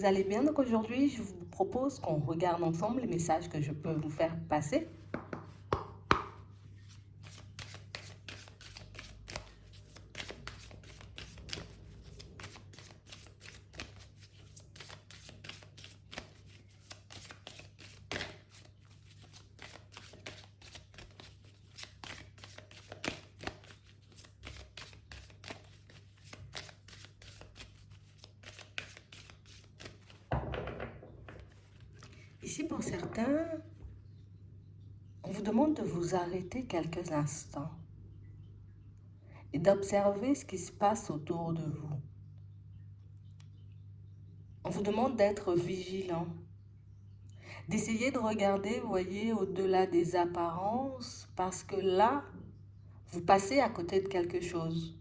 vous allez bien. Donc aujourd'hui, je vous propose qu'on regarde ensemble les messages que je peux vous faire passer. Ici, pour certains, on vous demande de vous arrêter quelques instants et d'observer ce qui se passe autour de vous. On vous demande d'être vigilant, d'essayer de regarder, vous voyez, au-delà des apparences, parce que là, vous passez à côté de quelque chose.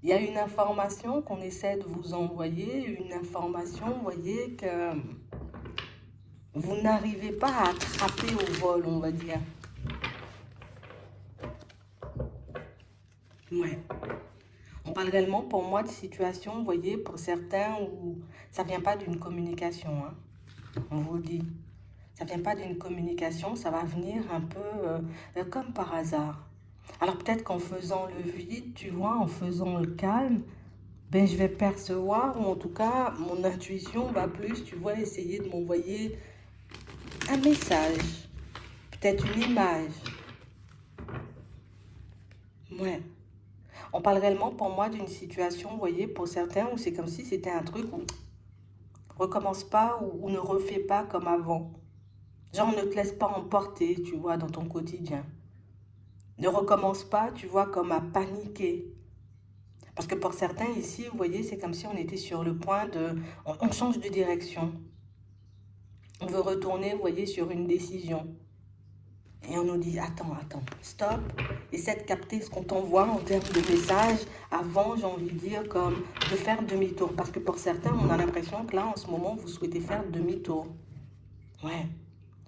Il y a une information qu'on essaie de vous envoyer, une information, vous voyez, que vous n'arrivez pas à attraper au vol, on va dire. Ouais. On parle réellement pour moi de situation, vous voyez, pour certains où ça ne vient pas d'une communication, hein, on vous le dit. Ça ne vient pas d'une communication, ça va venir un peu comme par hasard. Alors peut-être qu'en faisant le vide, tu vois, en faisant le calme, ben, je vais percevoir, ou en tout cas, mon intuition va plus, tu vois, essayer de m'envoyer un message, peut-être une image. Ouais. On parle réellement pour moi d'une situation, vous voyez, pour certains, où c'est comme si c'était un truc où recommence pas ou ne refais pas comme avant. Genre, ne te laisse pas emporter, tu vois, dans ton quotidien. Ne recommence pas, tu vois, comme à paniquer. Parce que pour certains ici, vous voyez, c'est comme si on était sur le point de... On change de direction. On veut retourner, vous voyez, sur une décision. Et on nous dit, attends, stop. Essaie de capter ce qu'on t'envoie en termes de messages avant, j'ai envie de dire, comme de faire demi-tour. Parce que pour certains, on a l'impression que là, en ce moment, vous souhaitez faire demi-tour. Ouais.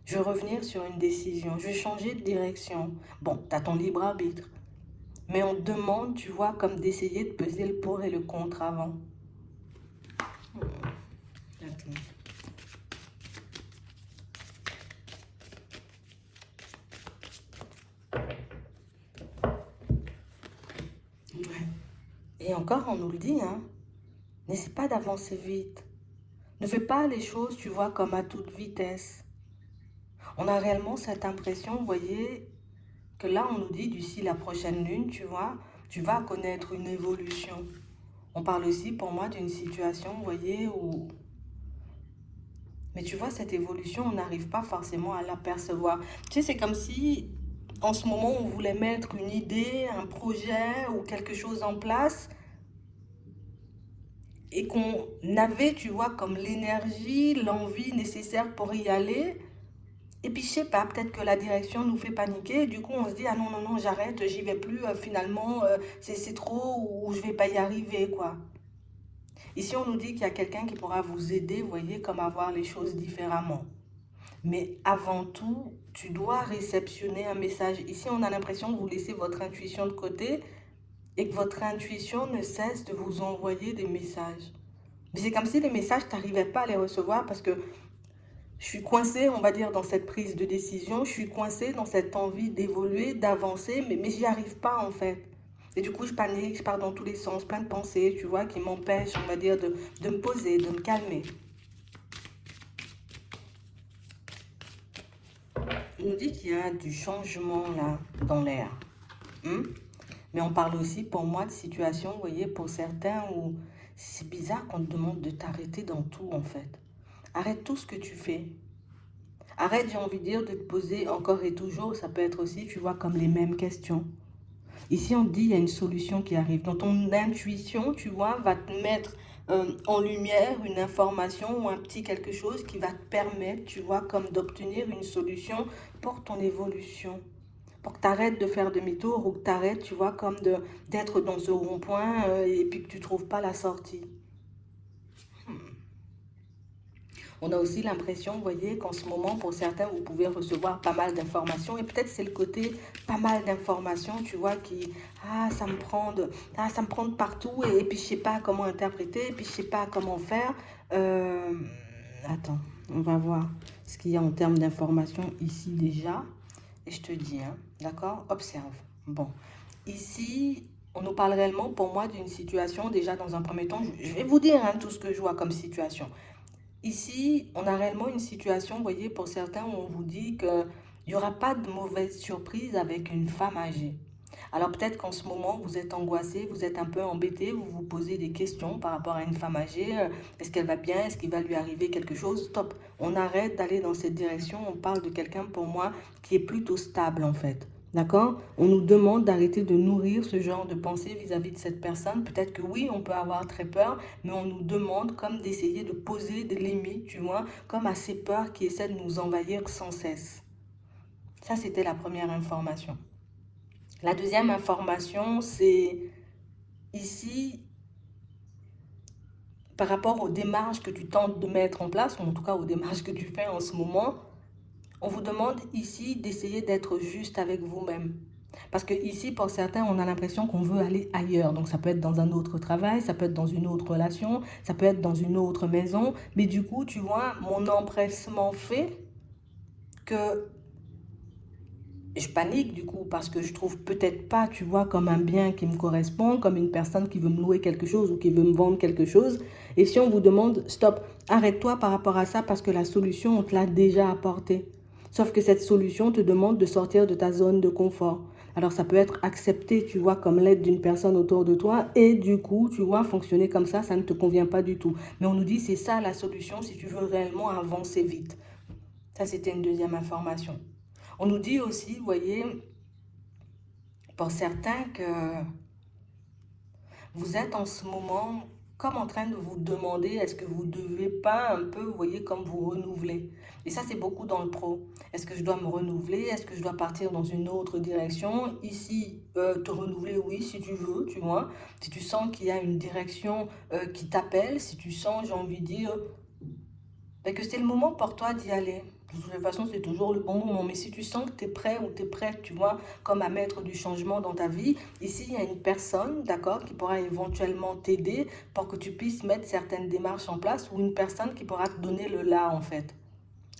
Je veux revenir sur une décision. Je veux changer de direction. Bon, tu as ton libre arbitre. Mais on te demande, tu vois, comme d'essayer de peser le pour et le contre avant. Attends. Ouais. Et encore, on nous le dit, hein. N'essaie pas d'avancer vite. Ne fais pas les choses, tu vois, comme à toute vitesse. On a réellement cette impression, vous voyez, que là, on nous dit, d'ici la prochaine lune, tu vois, tu vas connaître une évolution. On parle aussi, pour moi, d'une situation, vous voyez, où... Mais tu vois, cette évolution, on n'arrive pas forcément à l'apercevoir. Tu sais, c'est comme si, en ce moment, on voulait mettre une idée, un projet ou quelque chose en place et qu'on avait, tu vois, comme l'énergie, l'envie nécessaire pour y aller. Et puis, je sais pas, peut-être que la direction nous fait paniquer. Du coup, on se dit, ah non, non, non, j'arrête, j'y vais plus. Finalement, c'est trop ou je vais pas y arriver, quoi. Ici, on nous dit qu'il y a quelqu'un qui pourra vous aider, vous voyez, comme à voir les choses différemment. Mais avant tout, tu dois réceptionner un message. Ici, on a l'impression que vous laissez votre intuition de côté et que votre intuition ne cesse de vous envoyer des messages. Mais c'est comme si les messages, tu n'arrivais pas à les recevoir parce que je suis coincée, on va dire, dans cette prise de décision. Je suis coincée dans cette envie d'évoluer, d'avancer, mais j'y arrive pas en fait. Et du coup, je panique, je pars dans tous les sens, plein de pensées, tu vois, qui m'empêchent, on va dire, de me poser, de me calmer. On nous dit qu'il y a du changement là, dans l'air. Hmm? Mais on parle aussi, pour moi, de situations, vous voyez, pour certains où c'est bizarre qu'on te demande de t'arrêter dans tout en fait. Arrête tout ce que tu fais. Arrête, j'ai envie de dire, de te poser encore et toujours, ça peut être aussi, tu vois, comme les mêmes questions. Ici, on te dit, il y a une solution qui arrive. Donc, ton intuition, tu vois, va te mettre en lumière une information ou un petit quelque chose qui va te permettre, tu vois, comme d'obtenir une solution pour ton évolution. Pour que tu arrêtes de faire demi-tour ou que tu arrêtes, tu vois, comme d'être dans ce rond-point et puis que tu ne trouves pas la sortie. On a aussi l'impression, vous voyez, qu'en ce moment, pour certains, vous pouvez recevoir pas mal d'informations. Et peut-être c'est le côté pas mal d'informations, tu vois, qui, ça me prend de partout. Et puis, je sais pas comment interpréter, et puis, je sais pas comment faire. Euh, Attends, on va voir ce qu'il y a en termes d'informations ici déjà. Et je te dis, hein, d'accord? Observe. Bon, ici, on nous parle réellement, pour moi, d'une situation, déjà dans un premier temps, je vais vous dire hein, tout ce que je vois comme situation. Ici, on a réellement une situation, vous voyez, pour certains, où on vous dit qu'il n'y aura pas de mauvaise surprise avec une femme âgée. Alors peut-être qu'en ce moment, vous êtes angoissé, vous êtes un peu embêté, vous vous posez des questions par rapport à une femme âgée. Est-ce qu'elle va bien? Est-ce qu'il va lui arriver quelque chose? Stop. On arrête d'aller dans cette direction. On parle de quelqu'un, pour moi, qui est plutôt stable, en fait. D'accord? On nous demande d'arrêter de nourrir ce genre de pensée vis-à-vis de cette personne. Peut-être que oui, on peut avoir très peur, mais on nous demande comme d'essayer de poser des limites, tu vois, comme à ces peurs qui essaient de nous envahir sans cesse. Ça, c'était la première information. La deuxième information, c'est ici, par rapport aux démarches que tu tentes de mettre en place, ou en tout cas aux démarches que tu fais en ce moment, on vous demande ici d'essayer d'être juste avec vous-même. Parce que ici, pour certains, on a l'impression qu'on veut aller ailleurs. Donc, ça peut être dans un autre travail, ça peut être dans une autre relation, ça peut être dans une autre maison. Mais du coup, tu vois, mon empressement fait que je panique du coup parce que je trouve peut-être pas, tu vois, comme un bien qui me correspond, comme une personne qui veut me louer quelque chose ou qui veut me vendre quelque chose. Et si on vous demande, stop, arrête-toi par rapport à ça parce que la solution, on te l'a déjà apportée. Sauf que cette solution te demande de sortir de ta zone de confort. Alors ça peut être accepté, tu vois, comme l'aide d'une personne autour de toi et du coup, tu vois, fonctionner comme ça ne te convient pas du tout. Mais on nous dit, c'est ça la solution si tu veux réellement avancer vite. Ça, c'était une deuxième information. On nous dit aussi, vous voyez, pour certains, que vous êtes en ce moment comme en train de vous demander est-ce que vous ne devez pas un peu, vous voyez, comme vous renouveler. Et ça, c'est beaucoup dans le pro. Est-ce que je dois me renouveler? Est-ce que je dois partir dans une autre direction? Ici, te renouveler, oui, si tu veux, tu vois. Si tu sens qu'il y a une direction qui t'appelle, si tu sens, j'ai envie de dire, ben que c'est le moment pour toi d'y aller. De toute façon, c'est toujours le bon moment. Mais si tu sens que tu es prêt ou tu es prête, tu vois, comme à mettre du changement dans ta vie, ici, il y a une personne, d'accord, qui pourra éventuellement t'aider pour que tu puisses mettre certaines démarches en place ou une personne qui pourra te donner le là, en fait.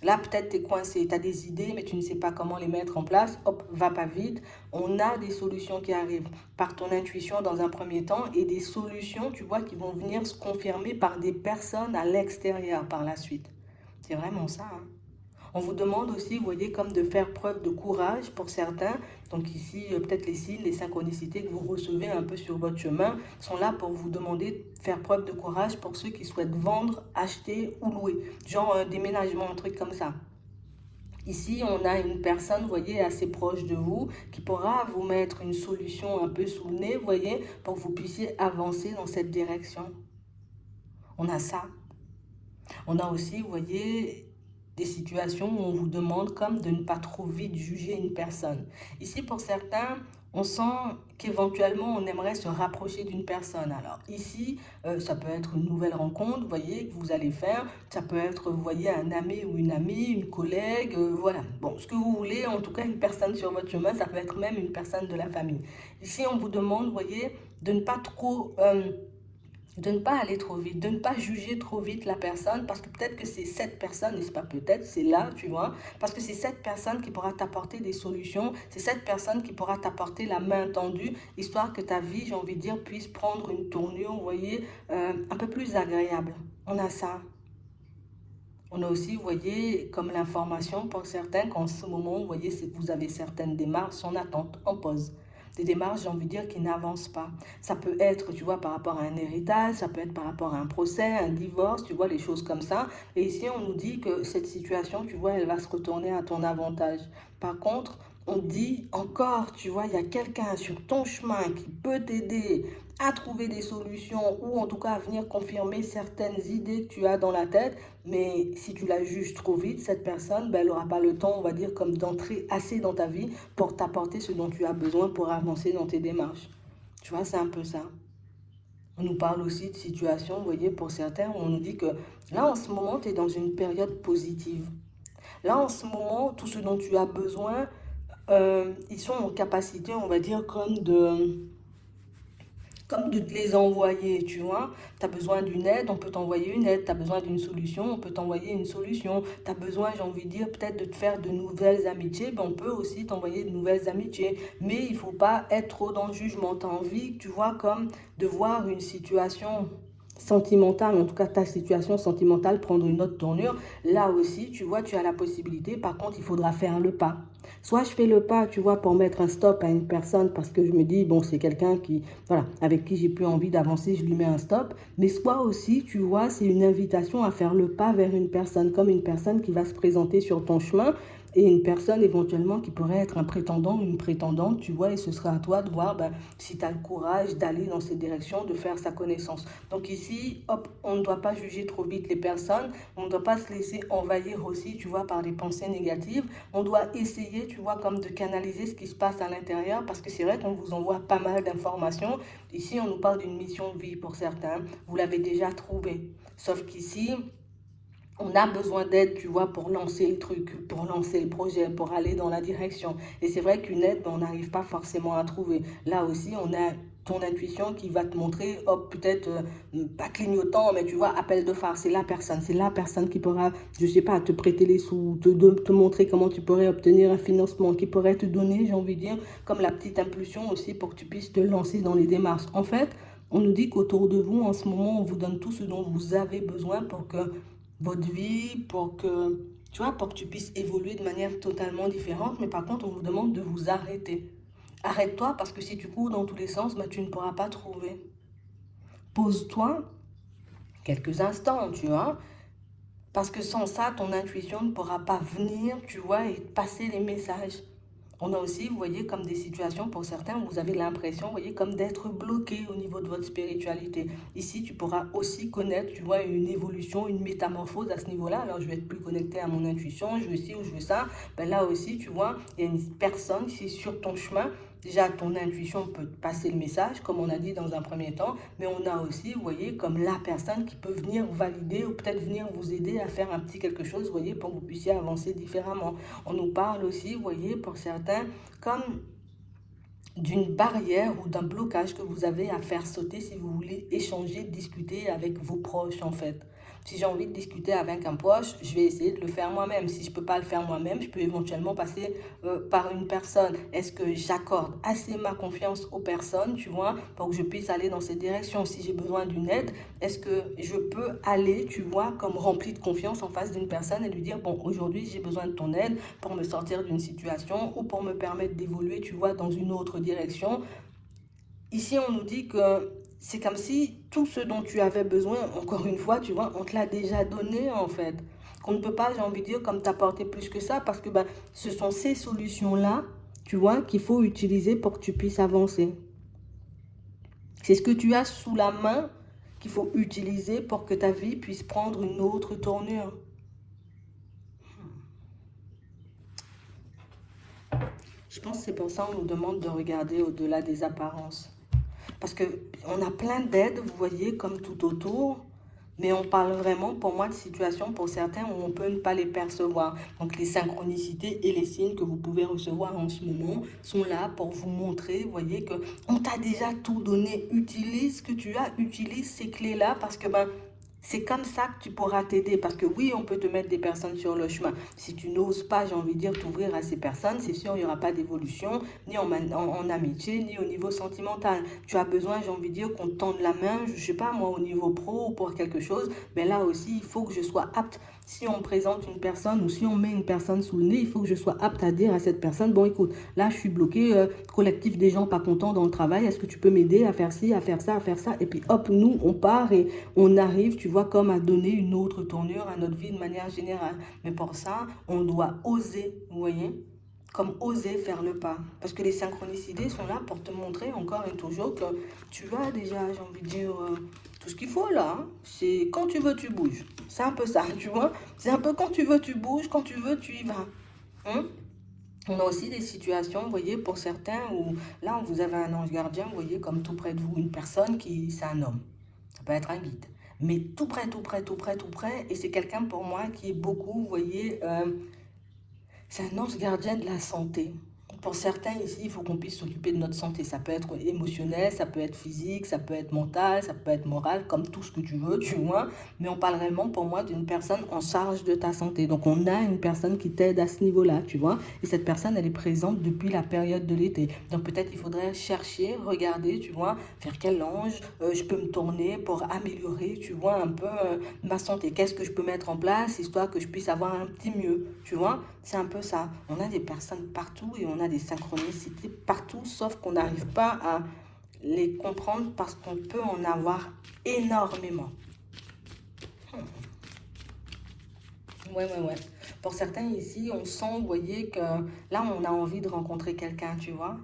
Là, peut-être tu es coincé, tu as des idées, mais tu ne sais pas comment les mettre en place. Hop, va pas vite. On a des solutions qui arrivent par ton intuition dans un premier temps et des solutions, tu vois, qui vont venir se confirmer par des personnes à l'extérieur par la suite. C'est vraiment ça, hein. On vous demande aussi, vous voyez, comme de faire preuve de courage pour certains. Donc ici, peut-être les signes, les synchronicités que vous recevez un peu sur votre chemin sont là pour vous demander de faire preuve de courage pour ceux qui souhaitent vendre, acheter ou louer. Genre un déménagement, un truc comme ça. Ici, on a une personne, vous voyez, assez proche de vous, qui pourra vous mettre une solution un peu sous le nez, vous voyez, pour que vous puissiez avancer dans cette direction. On a ça. On a aussi, vous voyez, des situations où on vous demande comme de ne pas trop vite juger une personne. Ici, pour certains, on sent qu'éventuellement, on aimerait se rapprocher d'une personne. Alors ici, ça peut être une nouvelle rencontre, vous voyez, que vous allez faire. Ça peut être, vous voyez, un ami ou une amie, une collègue, voilà. Bon, ce que vous voulez, en tout cas, une personne sur votre chemin, ça peut être même une personne de la famille. Ici, on vous demande, vous voyez, de ne pas trop... de ne pas aller trop vite, de ne pas juger trop vite la personne parce que peut-être que c'est cette personne, et c'est pas peut-être, c'est là, tu vois, parce que c'est cette personne qui pourra t'apporter des solutions, c'est cette personne qui pourra t'apporter la main tendue, histoire que ta vie, j'ai envie de dire, puisse prendre une tournure, vous voyez, un peu plus agréable. On a ça. On a aussi, vous voyez, comme l'information pour certains qu'en ce moment, vous voyez, vous avez certaines démarches en attente, en pause. Des démarches, j'ai envie de dire, qui n'avancent pas. Ça peut être, tu vois, par rapport à un héritage, ça peut être par rapport à un procès, un divorce, tu vois, les choses comme ça. Et ici, on nous dit que cette situation, tu vois, elle va se retourner à ton avantage. Par contre, on dit encore, tu vois, il y a quelqu'un sur ton chemin qui peut t'aider à trouver des solutions ou en tout cas à venir confirmer certaines idées que tu as dans la tête. Mais si tu la juges trop vite, cette personne, ben, elle n'aura pas le temps, on va dire, comme d'entrer assez dans ta vie pour t'apporter ce dont tu as besoin pour avancer dans tes démarches. Tu vois, c'est un peu ça. On nous parle aussi de situations, vous voyez, pour certains, où on nous dit que là, en ce moment, tu es dans une période positive. Là, en ce moment, tout ce dont tu as besoin, ils sont en capacité, on va dire, comme de te les envoyer, tu vois. Tu as besoin d'une aide, on peut t'envoyer une aide. Tu as besoin d'une solution, on peut t'envoyer une solution. Tu as besoin, j'ai envie de dire, peut-être de te faire de nouvelles amitiés, ben on peut aussi t'envoyer de nouvelles amitiés. Mais il ne faut pas être trop dans le jugement. Tu as envie, tu vois, comme de voir une situation sentimentale, en tout cas ta situation sentimentale prendre une autre tournure. Là aussi, tu vois, tu as la possibilité. Par contre, il faudra faire le pas. Soit je fais le pas, tu vois, pour mettre un stop à une personne parce que je me dis, bon, c'est quelqu'un qui, voilà, avec qui j'ai plus envie d'avancer, je lui mets un stop. Mais soit aussi, tu vois, c'est une invitation à faire le pas vers une personne, comme une personne qui va se présenter sur ton chemin et une personne éventuellement qui pourrait être un prétendant ou une prétendante, tu vois, et ce sera à toi de voir ben, si tu as le courage d'aller dans cette direction, de faire sa connaissance. Donc ici, hop, on ne doit pas juger trop vite les personnes, on ne doit pas se laisser envahir aussi, tu vois, par des pensées négatives. On doit essayer, tu vois, comme de canaliser ce qui se passe à l'intérieur, parce que c'est vrai qu'on vous envoie pas mal d'informations. Ici, on nous parle d'une mission de vie pour certains, vous l'avez déjà trouvé. Sauf qu'ici, on a besoin d'aide, tu vois, pour lancer le truc, pour lancer le projet, pour aller dans la direction. Et c'est vrai qu'une aide, on n'arrive pas forcément à trouver. Là aussi, on a ton intuition qui va te montrer, hop, peut-être pas clignotant, mais tu vois, appel de phare, c'est la personne qui pourra, je sais pas, te prêter les sous, te montrer comment tu pourrais obtenir un financement, qui pourrait te donner, j'ai envie de dire, comme la petite impulsion aussi pour que tu puisses te lancer dans les démarches. En fait, on nous dit qu'autour de vous, en ce moment, on vous donne tout ce dont vous avez besoin pour que votre vie, pour que, tu vois, pour que tu puisses évoluer de manière totalement différente. Mais par contre, on vous demande de vous arrêter. Arrête-toi parce que si tu cours dans tous les sens, bah, tu ne pourras pas trouver. Pose-toi quelques instants, tu vois. Parce que sans ça, ton intuition ne pourra pas venir, tu vois, et passer les messages. On a aussi, vous voyez, comme des situations pour certains où vous avez l'impression, vous voyez, comme d'être bloqué au niveau de votre spiritualité. Ici, tu pourras aussi connaître, tu vois, une évolution, une métamorphose à ce niveau-là. Alors, je vais être plus connecté à mon intuition, je veux ci ou je veux ça. Ben là aussi, tu vois, il y a une personne qui est sur ton chemin. Déjà, ton intuition peut passer le message, comme on a dit dans un premier temps, mais on a aussi, vous voyez, comme la personne qui peut venir valider ou peut-être venir vous aider à faire un petit quelque chose, vous voyez, pour que vous puissiez avancer différemment. On nous parle aussi, vous voyez, pour certains, comme d'une barrière ou d'un blocage que vous avez à faire sauter si vous voulez échanger, discuter avec vos proches en fait. Si j'ai envie de discuter avec un proche, je vais essayer de le faire moi-même. Si je ne peux pas le faire moi-même, je peux éventuellement passer par une personne. Est-ce que j'accorde assez ma confiance aux personnes, tu vois, pour que je puisse aller dans cette direction? Si j'ai besoin d'une aide, est-ce que je peux aller, tu vois, comme rempli de confiance en face d'une personne et lui dire, bon, aujourd'hui, j'ai besoin de ton aide pour me sortir d'une situation ou pour me permettre d'évoluer, tu vois, dans une autre direction. Ici, on nous dit que c'est comme si tout ce dont tu avais besoin, encore une fois, tu vois, on te l'a déjà donné en fait. Qu'on ne peut pas, j'ai envie de dire, comme t'apporter plus que ça, parce que ben, ce sont ces solutions-là, tu vois, qu'il faut utiliser pour que tu puisses avancer. C'est ce que tu as sous la main qu'il faut utiliser pour que ta vie puisse prendre une autre tournure. Je pense que c'est pour ça qu'on nous demande de regarder au-delà des apparences. Parce qu'on a plein d'aides, vous voyez, comme tout autour, mais on parle vraiment, pour moi, de situations pour certains où on peut ne pas les percevoir. Donc les synchronicités et les signes que vous pouvez recevoir en ce moment sont là pour vous montrer, vous voyez, qu'on t'a déjà tout donné. Utilise ce que tu as, utilise ces clés-là parce que ben, c'est comme ça que tu pourras t'aider. Parce que oui, on peut te mettre des personnes sur le chemin. Si tu n'oses pas, j'ai envie de dire, t'ouvrir à ces personnes, c'est sûr, il n'y aura pas d'évolution, ni en amitié, ni au niveau sentimental. Tu as besoin, j'ai envie de dire, qu'on te tende la main, je ne sais pas moi, au niveau pro ou pour quelque chose. Mais là aussi, il faut que je sois apte. Si on présente une personne ou si on met une personne sous le nez, il faut que je sois apte à dire à cette personne, bon écoute, là je suis bloqué, collectif des gens pas contents dans le travail, est-ce que tu peux m'aider à faire ci, à faire ça, à faire ça? Et puis hop, nous, on part et on arrive, tu vois, comme à donner une autre tournure à notre vie de manière générale. Mais pour ça, on doit oser, vous voyez, comme oser faire le pas. Parce que les synchronicités sont là pour te montrer encore et toujours que tu as déjà, j'ai envie de dire, tout ce qu'il faut là. Hein. C'est quand tu veux, tu bouges. C'est un peu ça, tu vois. C'est un peu quand tu veux, tu bouges, quand tu veux, tu y vas. Hein? On a aussi des situations, vous voyez, pour certains où là, vous avez un ange gardien, vous voyez, comme tout près de vous, une personne qui, c'est un homme. Ça peut être un guide. Mais tout près, tout près, tout près, tout près. Et c'est quelqu'un pour moi qui est beaucoup, vous voyez, c'est un ange gardien de la santé. Pour certains ici, il faut qu'on puisse s'occuper de notre santé. Ça peut être émotionnel, ça peut être physique, ça peut être mental, ça peut être moral, comme tout ce que tu veux, tu vois. Mais on parle réellement pour moi d'une personne en charge de ta santé. Donc on a une personne qui t'aide à ce niveau-là, tu vois. Et cette personne, elle est présente depuis la période de l'été. Donc peut-être il faudrait chercher, regarder, tu vois, vers quel ange je peux me tourner pour améliorer, tu vois, un peu ma santé. Qu'est-ce que je peux mettre en place, histoire que je puisse avoir un petit mieux, tu vois. C'est un peu ça. On a des personnes partout et on a des synchronicités partout, sauf qu'on n'arrive pas à les comprendre parce qu'on peut en avoir énormément. Ouais, ouais, ouais. Pour certains ici, on sent, vous voyez, que là, on a envie de rencontrer quelqu'un, tu vois.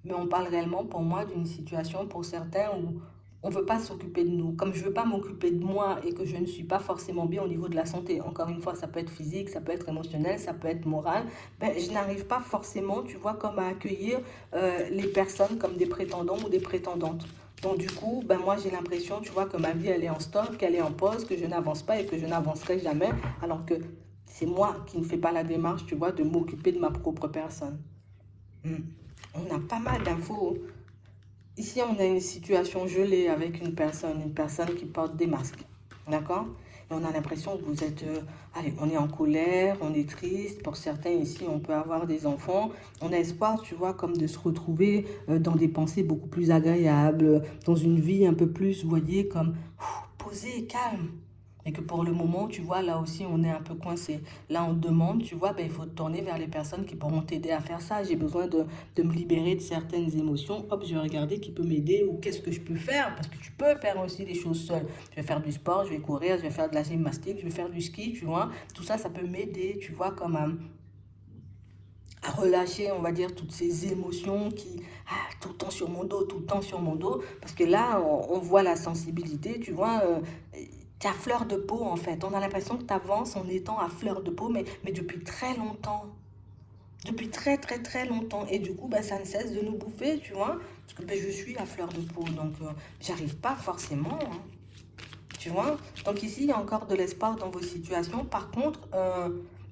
Mais on parle réellement, pour moi, d'une situation pour certains où on ne veut pas s'occuper de nous. Comme je ne veux pas m'occuper de moi et que je ne suis pas forcément bien au niveau de la santé. Encore une fois, ça peut être physique, ça peut être émotionnel, ça peut être moral. Ben, je n'arrive pas forcément, tu vois, comme à accueillir les personnes comme des prétendants ou des prétendantes. Donc du coup, ben moi j'ai l'impression, tu vois, que ma vie elle est en stop, qu'elle est en pause, que je n'avance pas et que je n'avancerai jamais, alors que c'est moi qui ne fais pas la démarche, tu vois, de m'occuper de ma propre personne. Hmm. On a pas mal d'infos. Ici, on a une situation gelée avec une personne qui porte des masques. D'accord? Et on a l'impression que vous êtes, allez, on est en colère, on est triste. Pour certains ici, on peut avoir des enfants. On a espoir, tu vois, comme de se retrouver dans des pensées beaucoup plus agréables, dans une vie un peu plus, vous voyez, comme posée, calme. Et que pour le moment, tu vois, là aussi, on est un peu coincé. Là, on demande, tu vois, ben, il faut te tourner vers les personnes qui pourront t'aider à faire ça. J'ai besoin de me libérer de certaines émotions. Hop, je vais regarder qui peut m'aider ou qu'est-ce que je peux faire. Parce que tu peux faire aussi des choses seules. Je vais faire du sport, je vais courir, je vais faire de la gymnastique, je vais faire du ski, tu vois. Tout ça, ça peut m'aider, tu vois, comme à relâcher, on va dire, toutes ces émotions qui, tout le temps sur mon dos, tout le temps sur mon dos. Parce que là, on voit la sensibilité, tu vois. T'es à fleur de peau en fait. On a l'impression que tu avances en étant à fleur de peau, mais depuis très longtemps. Depuis très très très longtemps. Et du coup, bah, ça ne cesse de nous bouffer, tu vois. Parce que bah, je suis à fleur de peau, donc j'arrive pas forcément, hein, tu vois. Donc ici, il y a encore de l'espoir dans vos situations. Par contre,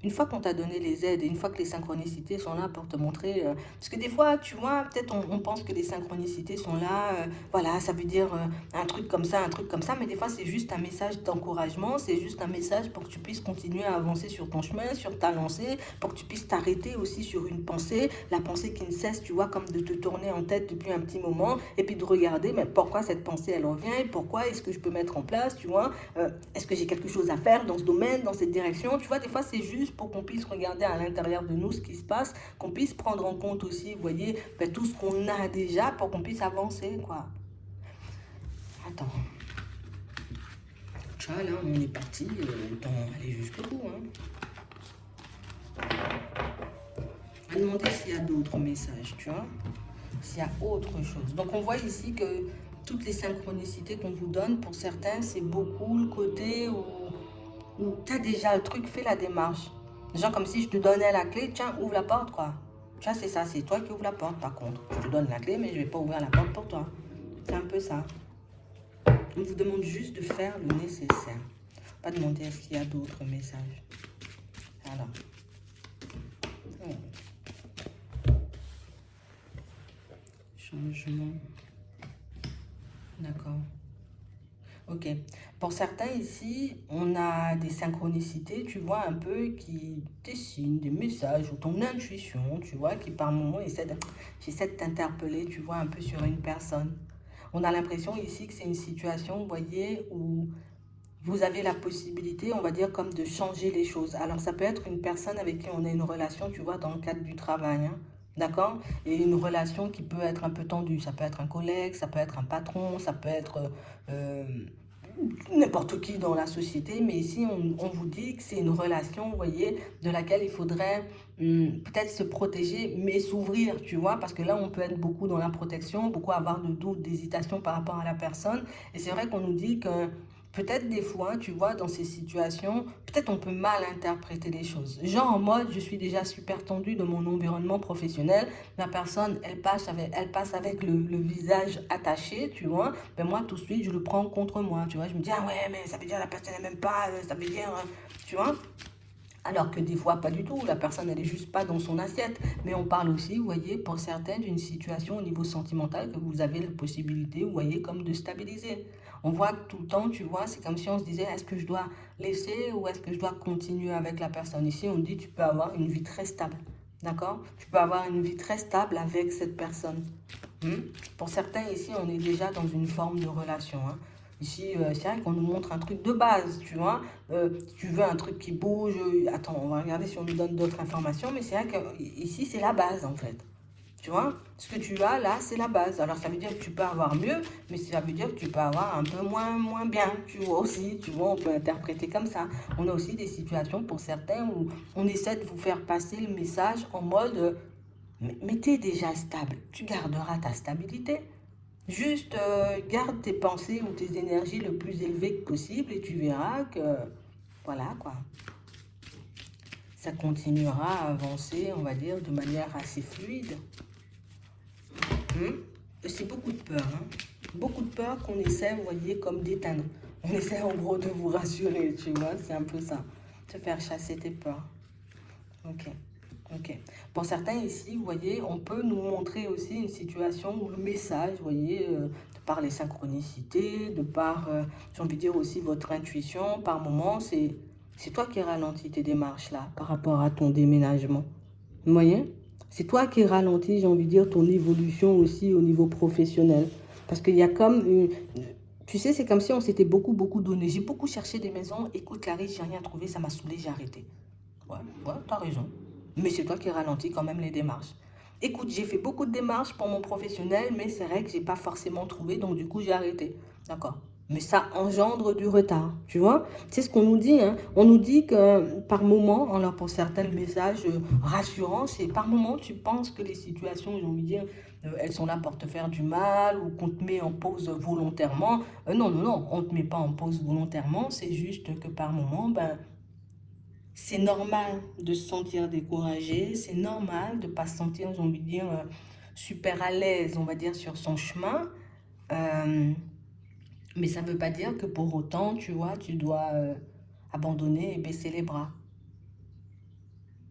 une fois qu'on t'a donné les aides et une fois que les synchronicités sont là pour te montrer, parce que des fois, tu vois, peut-être on pense que les synchronicités sont là, voilà, ça veut dire un truc comme ça, mais des fois c'est juste un message d'encouragement, c'est juste un message pour que tu puisses continuer à avancer sur ton chemin, sur ta lancée, pour que tu puisses t'arrêter aussi sur une pensée, la pensée qui ne cesse, tu vois, comme de te tourner en tête depuis un petit moment, et puis de regarder, mais pourquoi cette pensée elle revient, et pourquoi est-ce que je peux mettre en place, tu vois, est-ce que j'ai quelque chose à faire dans ce domaine, dans cette direction, tu vois, des fois c'est juste pour qu'on puisse regarder à l'intérieur de nous ce qui se passe, qu'on puisse prendre en compte aussi, vous voyez, ben, tout ce qu'on a déjà pour qu'on puisse avancer, quoi. Attends. Ça, là, on est parti, autant aller jusqu'au bout, hein. On va demander s'il y a d'autres messages, tu vois, s'il y a autre chose. Donc, on voit ici que toutes les synchronicités qu'on vous donne, pour certains, c'est beaucoup le côté où tu as déjà le truc, fais la démarche. Genre comme si je te donnais la clé, tiens, ouvre la porte, quoi. Tu vois, c'est ça, c'est toi qui ouvres la porte, par contre. Je te donne la clé, mais je vais pas ouvrir la porte pour toi. C'est un peu ça. On vous demande juste de faire le nécessaire. Pas demander est-ce qu'il y a d'autres messages. Alors. Changement. D'accord. Ok. Pour certains ici, on a des synchronicités, tu vois, un peu qui dessinent des messages ou ton intuition, tu vois, qui par moment j'essaie de t'interpeller, tu vois, un peu sur une personne. On a l'impression ici que c'est une situation, vous voyez, où vous avez la possibilité, on va dire, comme de changer les choses. Alors, ça peut être une personne avec qui on a une relation, tu vois, dans le cadre du travail, hein. D'accord? Et une relation qui peut être un peu tendue. Ça peut être un collègue, ça peut être un patron, ça peut être euh, n'importe qui dans la société. Mais ici, on vous dit que c'est une relation, vous voyez, de laquelle il faudrait peut-être se protéger, mais s'ouvrir, tu vois, parce que là, on peut être beaucoup dans la protection, beaucoup avoir de doutes, d'hésitation par rapport à la personne. Et c'est vrai qu'on nous dit que Peut-être des fois, tu vois, dans ces situations, peut-être on peut mal interpréter les choses. Genre en mode, je suis déjà super tendue de mon environnement professionnel, la personne, elle passe avec le visage attaché, tu vois, ben moi, tout de suite, je le prends contre moi, tu vois. Je me dis, ah ouais, mais ça veut dire la personne n'aime même pas, ça veut dire, tu vois. Alors que des fois, pas du tout. La personne, elle est juste pas dans son assiette. Mais on parle aussi, vous voyez, pour certains, d'une situation au niveau sentimental que vous avez la possibilité, vous voyez, comme de stabiliser. On voit que tout le temps, tu vois, c'est comme si on se disait, est-ce que je dois laisser ou est-ce que je dois continuer avec la personne? Ici, on dit, tu peux avoir une vie très stable. D'accord? Tu peux avoir une vie très stable avec cette personne. Hmm. Pour certains, ici, on est déjà dans une forme de relation. Hein. Ici, c'est vrai qu'on nous montre un truc de base, tu vois. Tu veux un truc qui bouge. Attends, on va regarder si on nous donne d'autres informations, mais c'est vrai que ici, c'est la base, en fait. Tu vois, ce que tu as là, c'est la base. Alors, ça veut dire que tu peux avoir mieux, mais ça veut dire que tu peux avoir un peu moins bien, tu vois aussi. Tu vois, on peut interpréter comme ça. On a aussi des situations pour certains où on essaie de vous faire passer le message en mode mais tu es déjà stable. Tu garderas ta stabilité. Juste garde tes pensées ou tes énergies le plus élevées que possible et tu verras que, voilà quoi, ça continuera à avancer, on va dire, de manière assez fluide. Hmm. C'est beaucoup de peur, hein. Beaucoup de peur qu'on essaie, vous voyez, comme d'éteindre. On essaie en gros de vous rassurer, tu vois, c'est un peu ça. Te faire chasser tes peurs. Ok. Ok. Pour certains ici, vous voyez, on peut nous montrer aussi une situation où le message, vous voyez, de par les synchronicités, de par, j'ai envie de dire aussi votre intuition, par moment, c'est toi qui ralentis tes démarches là, par rapport à ton déménagement. Vous voyez? C'est toi qui ralentis, j'ai envie de dire, ton évolution aussi au niveau professionnel. Parce qu'il y a comme une... Tu sais, c'est comme si on s'était beaucoup donné. J'ai beaucoup cherché des maisons. Écoute, Clarisse, j'ai rien trouvé, ça m'a saoulé, j'ai arrêté. Ouais, ouais, t'as raison. Mais c'est toi qui ralentis quand même les démarches. Écoute, j'ai fait beaucoup de démarches pour mon professionnel, mais c'est vrai que j'ai pas forcément trouvé, donc du coup j'ai arrêté. D'accord. Mais ça engendre du retard, tu vois. C'est ce qu'on nous dit, hein. On nous dit que par moment, alors pour certains messages rassurants, c'est par moment tu penses que les situations, j'ai envie de dire, elles sont là pour te faire du mal ou qu'on te met en pause volontairement. Non, on te met pas en pause volontairement, c'est juste que par moment, ben, c'est normal de se sentir découragé, c'est normal de ne pas se sentir, j'ai envie de dire, super à l'aise, on va dire, sur son chemin. Euh, mais ça ne veut pas dire que pour autant, tu vois, tu dois abandonner et baisser les bras.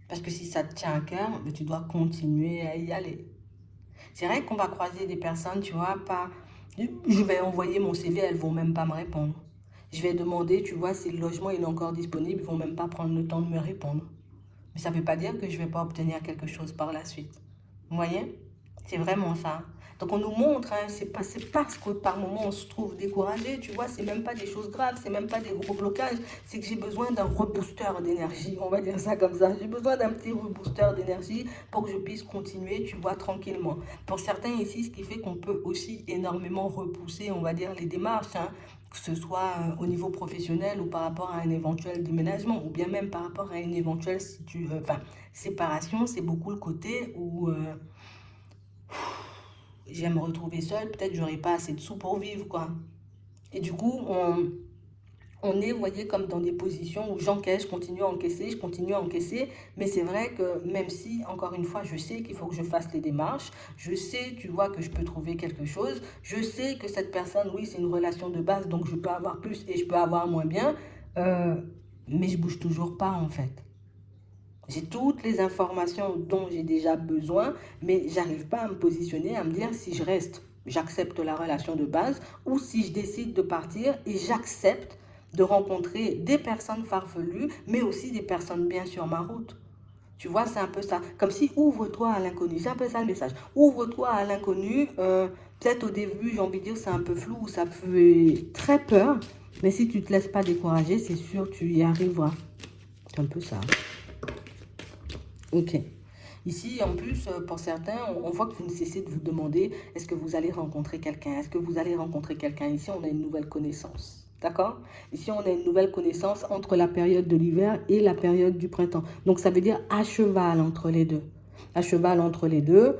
Parce que si ça te tient à cœur, ben, tu dois continuer à y aller. C'est vrai qu'on va croiser des personnes, tu vois, pas... Je vais envoyer mon CV, elles vont même pas me répondre. Je vais demander, tu vois, si le logement il est encore disponible, ils vont même pas prendre le temps de me répondre. Mais ça ne veut pas dire que je ne vais pas obtenir quelque chose par la suite. Vous voyez? C'est vraiment ça. Donc on nous montre, hein, c'est parce que par moment on se trouve découragé, tu vois, c'est même pas des choses graves, c'est même pas des gros blocages, c'est que j'ai besoin d'un rebooster d'énergie, on va dire ça comme ça. J'ai besoin d'un petit rebooster d'énergie pour que je puisse continuer, tu vois, tranquillement. Pour certains ici, ce qui fait qu'on peut aussi énormément repousser, on va dire, les démarches, hein, que ce soit au niveau professionnel ou par rapport à un éventuel déménagement, ou bien même par rapport à une éventuelle séparation, c'est beaucoup le côté où j'aime me retrouver seule, peut-être j'aurai pas assez de sous pour vivre, quoi. Et du coup, on est, vous voyez, comme dans des positions où j'encaisse, je continue à encaisser, mais c'est vrai que même si, encore une fois, je sais qu'il faut que je fasse les démarches, je sais, tu vois, que je peux trouver quelque chose, je sais que cette personne, oui, c'est une relation de base, donc je peux avoir plus et je peux avoir moins bien, euh, mais je bouge toujours pas, en fait. J'ai toutes les informations dont j'ai déjà besoin, mais j'arrive pas à me positionner, à me dire si je reste, j'accepte la relation de base, ou si je décide de partir et j'accepte de rencontrer des personnes farfelues, mais aussi des personnes bien sur ma route. Tu vois, c'est un peu ça. Comme si ouvre-toi à l'inconnu. C'est un peu ça le message. Ouvre-toi à l'inconnu. Peut-être au début, j'ai envie de dire, c'est un peu flou, ça fait très peur. Mais si tu ne te laisses pas décourager, c'est sûr, tu y arriveras. C'est un peu ça. Ok. Ici, en plus, pour certains, on voit que vous ne cessez de vous demander, est-ce que vous allez rencontrer quelqu'un? Est-ce que vous allez rencontrer quelqu'un? Ici, on a une nouvelle connaissance. D'accord? Ici, on a une nouvelle connaissance entre la période de l'hiver et la période du printemps. Donc, ça veut dire à cheval entre les deux. À cheval entre les deux.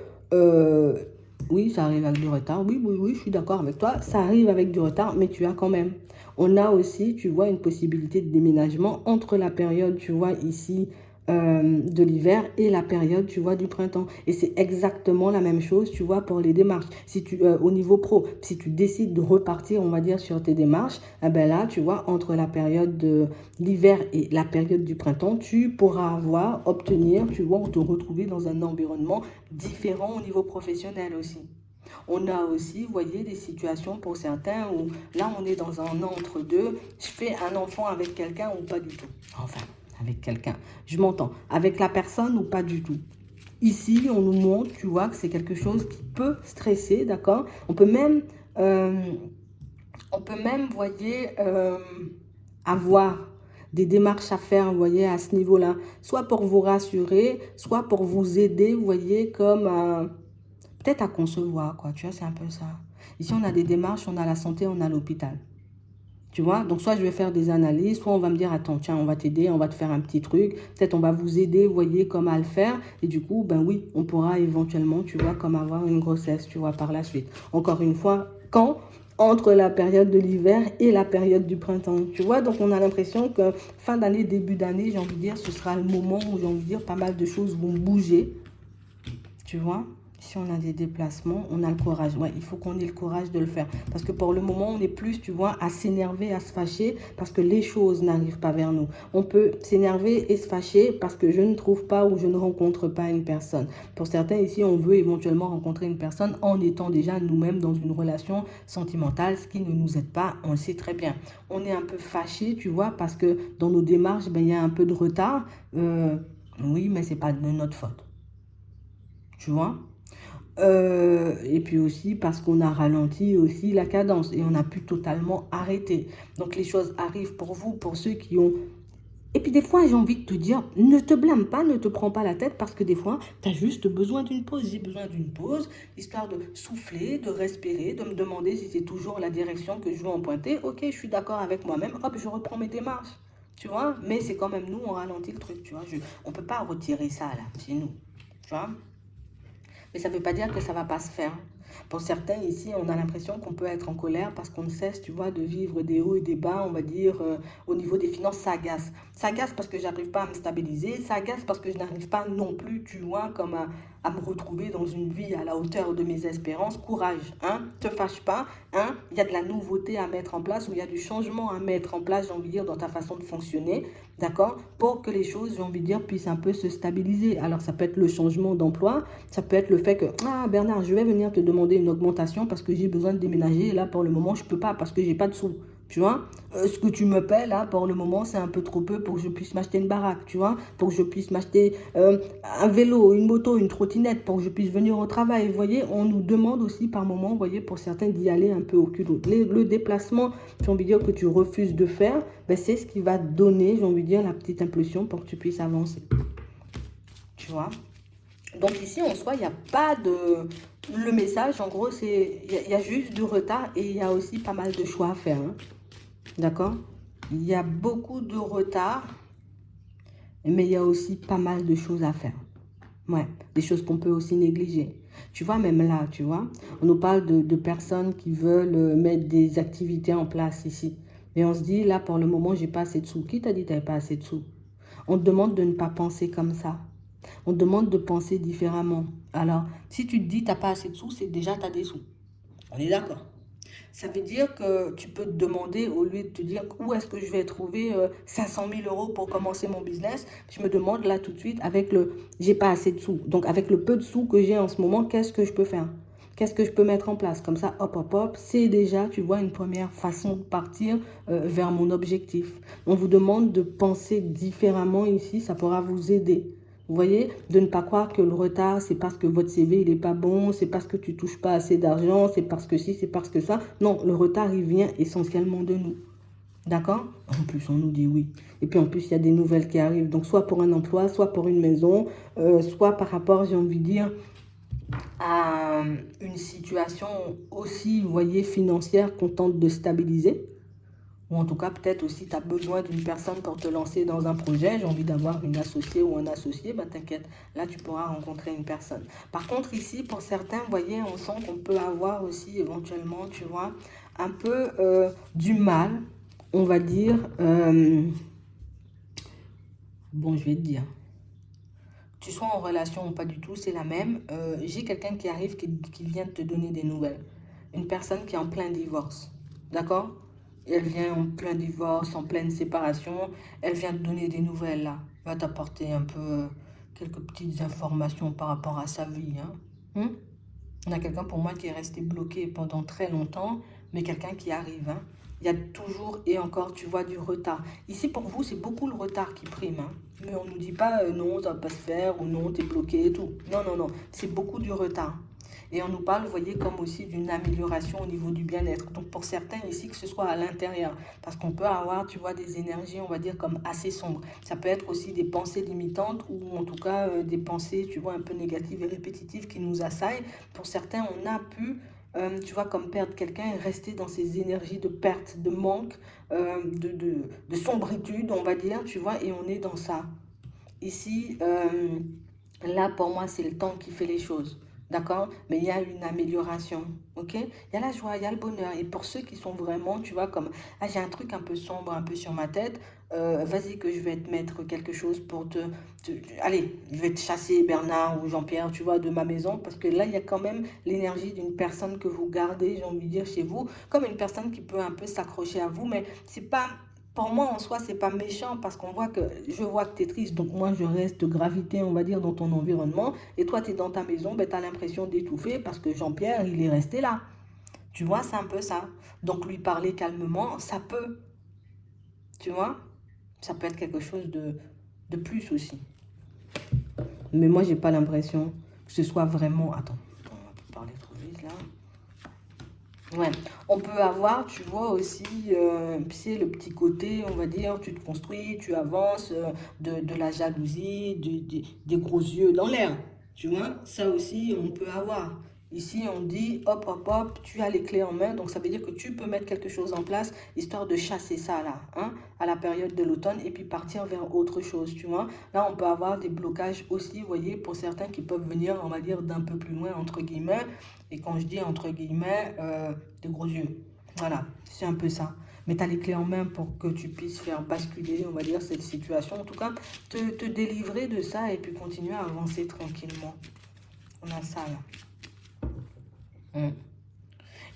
Oui, ça arrive avec du retard. Oui, oui, oui, je suis d'accord avec toi. Ça arrive avec du retard, mais tu as quand même. On a aussi, tu vois, une possibilité de déménagement entre la période, tu vois, ici, de l'hiver et la période, tu vois, du printemps. Et c'est exactement la même chose, tu vois, pour les démarches. Si tu, au niveau pro, si tu décides de repartir, on va dire, sur tes démarches, eh ben là, tu vois, entre la période de l'hiver et la période du printemps, tu pourras obtenir, tu vois, ou te retrouver dans un environnement différent au niveau professionnel aussi. On a aussi, vous voyez, des situations pour certains où là, on est dans un entre-deux. Je fais un enfant avec quelqu'un ou pas du tout. Enfin, avec quelqu'un. Je m'entends. Avec la personne ou pas du tout. Ici, on nous montre, tu vois, que c'est quelque chose qui peut stresser, d'accord. Euh, on peut même, vous voyez, avoir des démarches à faire, vous voyez, à ce niveau-là. Soit pour vous rassurer, soit pour vous aider, vous voyez, comme peut-être à concevoir, quoi. Tu vois, c'est un peu ça. Ici, on a des démarches, on a la santé, on a l'hôpital. Tu vois, donc soit je vais faire des analyses, soit on va me dire, attends, tiens, on va t'aider, on va te faire un petit truc. Peut-être on va vous aider, vous voyez, comme à le faire. Et du coup, ben oui, on pourra éventuellement, tu vois, comme avoir une grossesse, tu vois, par la suite. Encore une fois, quand entre la période de l'hiver et la période du printemps. Tu vois, donc on a l'impression que fin d'année, début d'année, j'ai envie de dire, ce sera le moment où j'ai envie de dire, pas mal de choses vont bouger. Tu vois, si on a des déplacements, on a le courage. Ouais, il faut qu'on ait le courage de le faire. Parce que pour le moment, on est plus, tu vois, à s'énerver, à se fâcher parce que les choses n'arrivent pas vers nous. On peut s'énerver et se fâcher parce que je ne trouve pas ou je ne rencontre pas une personne. Pour certains ici, on veut éventuellement rencontrer une personne en étant déjà nous-mêmes dans une relation sentimentale, ce qui ne nous aide pas, on le sait très bien. On est un peu fâché, tu vois, parce que dans nos démarches, ben, il y a un peu de retard. Oui, mais c'est pas de notre faute. Tu vois, et puis aussi parce qu'on a ralenti aussi la cadence et on a pu totalement arrêter. Donc les choses arrivent pour vous, pour ceux qui ont... Et puis des fois, j'ai envie de te dire, ne te blâme pas, ne te prends pas la tête parce que des fois, tu as juste besoin d'une pause. J'ai besoin d'une pause, histoire de souffler, de respirer, de me demander si c'est toujours la direction que je veux emprunter. Ok, je suis d'accord avec moi-même, hop, je reprends mes démarches. Tu vois, mais c'est quand même nous, on ralentit le truc, tu vois. On ne peut pas retirer ça là, c'est nous. Tu vois. Mais ça ne veut pas dire que ça ne va pas se faire. Pour certains ici, on a l'impression qu'on peut être en colère parce qu'on ne cesse, tu vois, de vivre des hauts et des bas, on va dire, au niveau des finances, ça agace. Ça agace parce que je n'arrive pas à me stabiliser, ça agace parce que je n'arrive pas non plus, tu vois, comme à me retrouver dans une vie à la hauteur de mes espérances. Courage, hein, te fâche pas, hein, il y a de la nouveauté à mettre en place ou il y a du changement à mettre en place, j'ai envie de dire, dans ta façon de fonctionner, d'accord, pour que les choses, j'ai envie de dire, puissent un peu se stabiliser. Alors, ça peut être le changement d'emploi, ça peut être le fait que, ah Bernard, je vais venir te demander une augmentation parce que j'ai besoin de déménager. Et là, pour le moment, je ne peux pas parce que j'ai pas de sous. Tu vois, ce que tu me paies là, pour le moment, c'est un peu trop peu pour que je puisse m'acheter une baraque, tu vois, pour que je puisse m'acheter un vélo, une moto, une trottinette, pour que je puisse venir au travail. Vous voyez, on nous demande aussi par moment, vous voyez, pour certains, d'y aller un peu au culot. Le déplacement, j'ai envie de dire, que tu refuses de faire, ben, c'est ce qui va te donner, j'ai envie de dire, la petite impulsion pour que tu puisses avancer. Tu vois. Donc ici, en soi, il n'y a pas de... Le message, en gros, c'est... Il y a juste du retard et il y a aussi pas mal de choix à faire. Hein. D'accord. Il y a beaucoup de retard, mais il y a aussi pas mal de choses à faire. Ouais, des choses qu'on peut aussi négliger. Tu vois, même là, tu vois, on nous parle de personnes qui veulent mettre des activités en place ici. Et on se dit, là, pour le moment, j'ai pas assez de sous. Qui t'a dit que tu n'avais pas assez de sous? On te demande de ne pas penser comme ça. On te demande de penser différemment. Alors, si tu te dis que tu n'as pas assez de sous, c'est déjà tu as des sous. On est d'accord. Ça veut dire que tu peux te demander, au lieu de te dire où est-ce que je vais trouver 500 000 euros pour commencer mon business, je me demande là tout de suite avec le j'ai pas assez de sous. Donc avec le peu de sous que j'ai en ce moment, qu'est-ce que je peux faire? Qu'est-ce que je peux mettre en place? Comme ça, hop, hop, hop, c'est déjà, tu vois, une première façon de partir vers mon objectif. On vous demande de penser différemment ici, ça pourra vous aider. Vous voyez, de ne pas croire que le retard, c'est parce que votre CV, il n'est pas bon, c'est parce que tu touches pas assez d'argent, c'est parce que ci, c'est parce que ça. Non, le retard, il vient essentiellement de nous. D'accord? En plus, on nous dit oui. Et puis en plus, il y a des nouvelles qui arrivent. Donc, soit pour un emploi, soit pour une maison, soit par rapport, j'ai envie de dire, à une situation aussi, vous voyez, financière qu'on tente de stabiliser. Ou en tout cas, peut-être aussi, tu as besoin d'une personne pour te lancer dans un projet. J'ai envie d'avoir une associée ou un associé. Bah, t'inquiète, là, tu pourras rencontrer une personne. Par contre, ici, pour certains, vous voyez, on sent qu'on peut avoir aussi éventuellement, tu vois, un peu du mal, on va dire. Bon, je vais te dire. Tu sois en relation ou pas du tout, c'est la même. J'ai quelqu'un qui arrive, qui vient te donner des nouvelles. Une personne qui est en plein divorce. D'accord? Elle vient en plein divorce, en pleine séparation. Elle vient te donner des nouvelles là. Va t'apporter un peu quelques petites informations par rapport à sa vie. Hein. On a quelqu'un pour moi qui est resté bloqué pendant très longtemps, mais quelqu'un qui arrive. Hein. Il y a toujours et encore, tu vois, du retard. Ici, pour vous, c'est beaucoup le retard qui prime. Hein. Mais on ne nous dit pas non, ça va pas se faire, ou non, tu es bloqué et tout. Non, non, non. C'est beaucoup du retard. Et on nous parle, vous voyez, comme aussi d'une amélioration au niveau du bien-être. Donc pour certains ici, que ce soit à l'intérieur, parce qu'on peut avoir, tu vois, des énergies, on va dire, comme assez sombres. Ça peut être aussi des pensées limitantes ou en tout cas des pensées, tu vois, un peu négatives et répétitives qui nous assaillent. Pour certains, on a pu, tu vois, comme perdre quelqu'un et rester dans ces énergies de perte, de manque, de sombritude, on va dire, tu vois, et on est dans ça. Ici, là, pour moi, c'est le temps qui fait les choses. D'accord? Mais il y a une amélioration. OK? Il y a la joie, il y a le bonheur. Et pour ceux qui sont vraiment, tu vois, comme, ah, j'ai un truc un peu sombre, un peu sur ma tête, vas-y que je vais te mettre quelque chose pour allez, je vais te chasser Bernard ou Jean-Pierre, tu vois, de ma maison. Parce que là, il y a quand même l'énergie d'une personne que vous gardez, j'ai envie de dire, chez vous. Comme une personne qui peut un peu s'accrocher à vous. Mais c'est pas pour moi, en soi, c'est pas méchant parce qu'on voit que je vois que tu es triste, donc moi je reste gravité, on va dire, dans ton environnement. Et toi, tu es dans ta maison, ben, tu as l'impression d'étouffer parce que Jean-Pierre, il est resté là. Tu vois, c'est un peu ça. Donc lui parler calmement, ça peut, tu vois, ça peut être quelque chose de plus aussi. Mais moi, j'ai pas l'impression que ce soit vraiment. Attends, on va parler trop vite là. Ouais, on peut avoir, tu vois aussi, c'est le petit côté, on va dire, tu te construis, tu avances, de la jalousie, des gros yeux dans l'air. Tu vois, ça aussi, on peut avoir. Ici, on dit, hop, hop, hop, tu as les clés en main, donc ça veut dire que tu peux mettre quelque chose en place, histoire de chasser ça là, hein, à la période de l'automne, et puis partir vers autre chose, tu vois. Là, on peut avoir des blocages aussi, vous voyez, pour certains qui peuvent venir, on va dire, d'un peu plus loin, entre guillemets. Et quand je dis entre guillemets, de gros yeux. Voilà, c'est un peu ça. Mais tu as les clés en main pour que tu puisses faire basculer, on va dire, cette situation. En tout cas, te délivrer de ça et puis continuer à avancer tranquillement. On a ça là.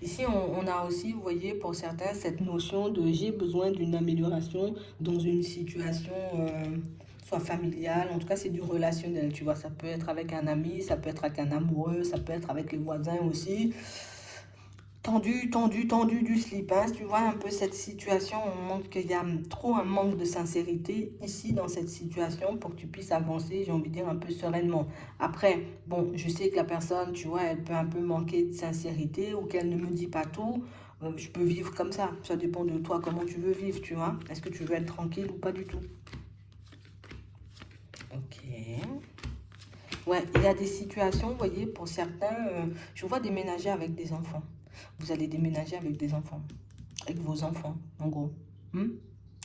Ici, on a aussi, vous voyez, pour certains, cette notion de j'ai besoin d'une amélioration dans une situation, soit familiale. En tout cas, c'est du relationnel, tu vois. Ça peut être avec un ami, ça peut être avec un amoureux, ça peut être avec les voisins aussi. Tendu, tendu, tendu du slip. Hein. Tu vois un peu cette situation, on montre qu'il y a trop un manque de sincérité ici dans cette situation pour que tu puisses avancer, j'ai envie de dire, un peu sereinement. Après, bon, je sais que la personne, tu vois, elle peut un peu manquer de sincérité ou qu'elle ne me dit pas tout. Je peux vivre comme ça. Ça dépend de toi, comment tu veux vivre, tu vois. Est-ce que tu veux être tranquille ou pas du tout? Ok. Ouais, il y a des situations, vous voyez, pour certains, je vois déménager avec des enfants. Vous allez déménager avec des enfants, avec vos enfants, en gros. Ça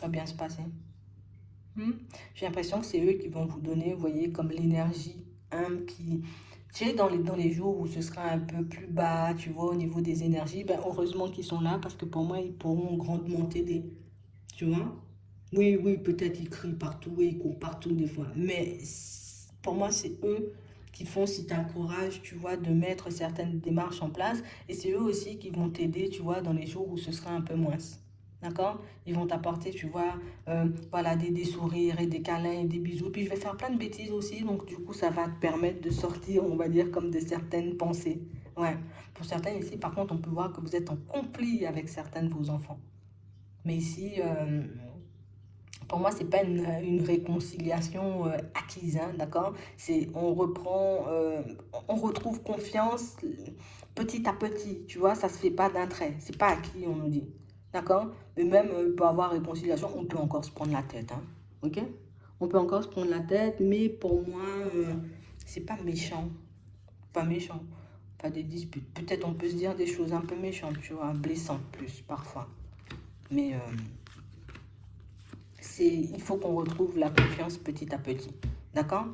va bien se passer. J'ai l'impression que c'est eux qui vont vous donner, vous voyez, comme l'énergie, hein, qui... Tu sais, dans les jours où ce sera un peu plus bas, tu vois, au niveau des énergies, ben, heureusement qu'ils sont là parce que pour moi, ils pourront grandement t'aider. Tu vois? Oui, oui, peut-être ils crient partout et ils courent partout des fois. Mais pour moi, c'est eux qui font, si tu as le courage, tu vois, de mettre certaines démarches en place. Et c'est eux aussi qui vont t'aider, tu vois, dans les jours où ce sera un peu moins. D'accord? Ils vont t'apporter, tu vois, voilà, des sourires et des câlins et des bisous. Puis je vais faire plein de bêtises aussi. Donc, du coup, ça va te permettre de sortir, on va dire, comme de certaines pensées. Ouais. Pour certains ici, par contre, on peut voir que vous êtes en conflit avec certains de vos enfants. Mais ici, pour moi, c'est pas une réconciliation acquise, hein, d'accord? C'est on reprend, on retrouve confiance petit à petit, tu vois, ça se fait pas d'un trait, c'est pas acquis, on nous dit, d'accord? Mais même pour avoir réconciliation, on peut encore se prendre la tête, hein, ok? On peut encore se prendre la tête, mais pour moi, c'est pas méchant, pas méchant, pas des disputes. Peut-être on peut se dire des choses un peu méchantes, tu vois, blessantes plus parfois, mais il faut qu'on retrouve la confiance petit à petit. D'accord?